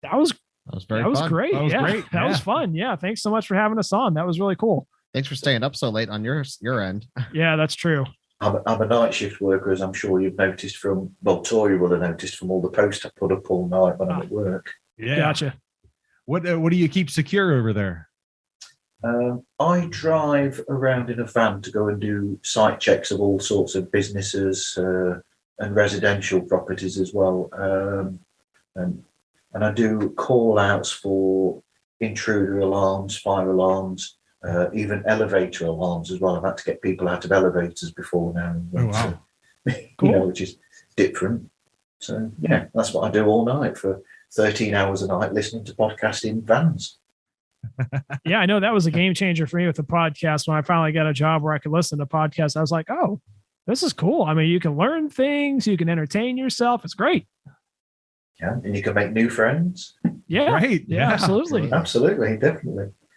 That was very that was fun. great. That was yeah. great. That was Yeah. fun. Yeah. Thanks so much for having us on. That was really cool. Thanks for staying up so late on your end. Yeah, that's true. I'm a night shift worker, as I'm sure you've noticed from, well, Tory will have noticed from all the posts I put up all night when I'm at work. Yeah. Gotcha. What do you keep secure over there? I drive around in a van to go and do site checks of all sorts of businesses and residential properties as well. And I do call outs for intruder alarms, fire alarms, even elevator alarms as well. I've had to get people out of elevators before now. Oh, wow. Cool. Which is different. So, yeah, that's what I do all night for 13 hours a night, listening to podcasts in vans. Yeah, I know that was a game changer for me with the podcast. When I finally got a job where I could listen to podcasts, I was like, oh, this is cool. I mean, you can learn things, you can entertain yourself. It's great. Yeah, and you can make new friends. Yeah. Right. Yeah, absolutely. Absolutely, definitely.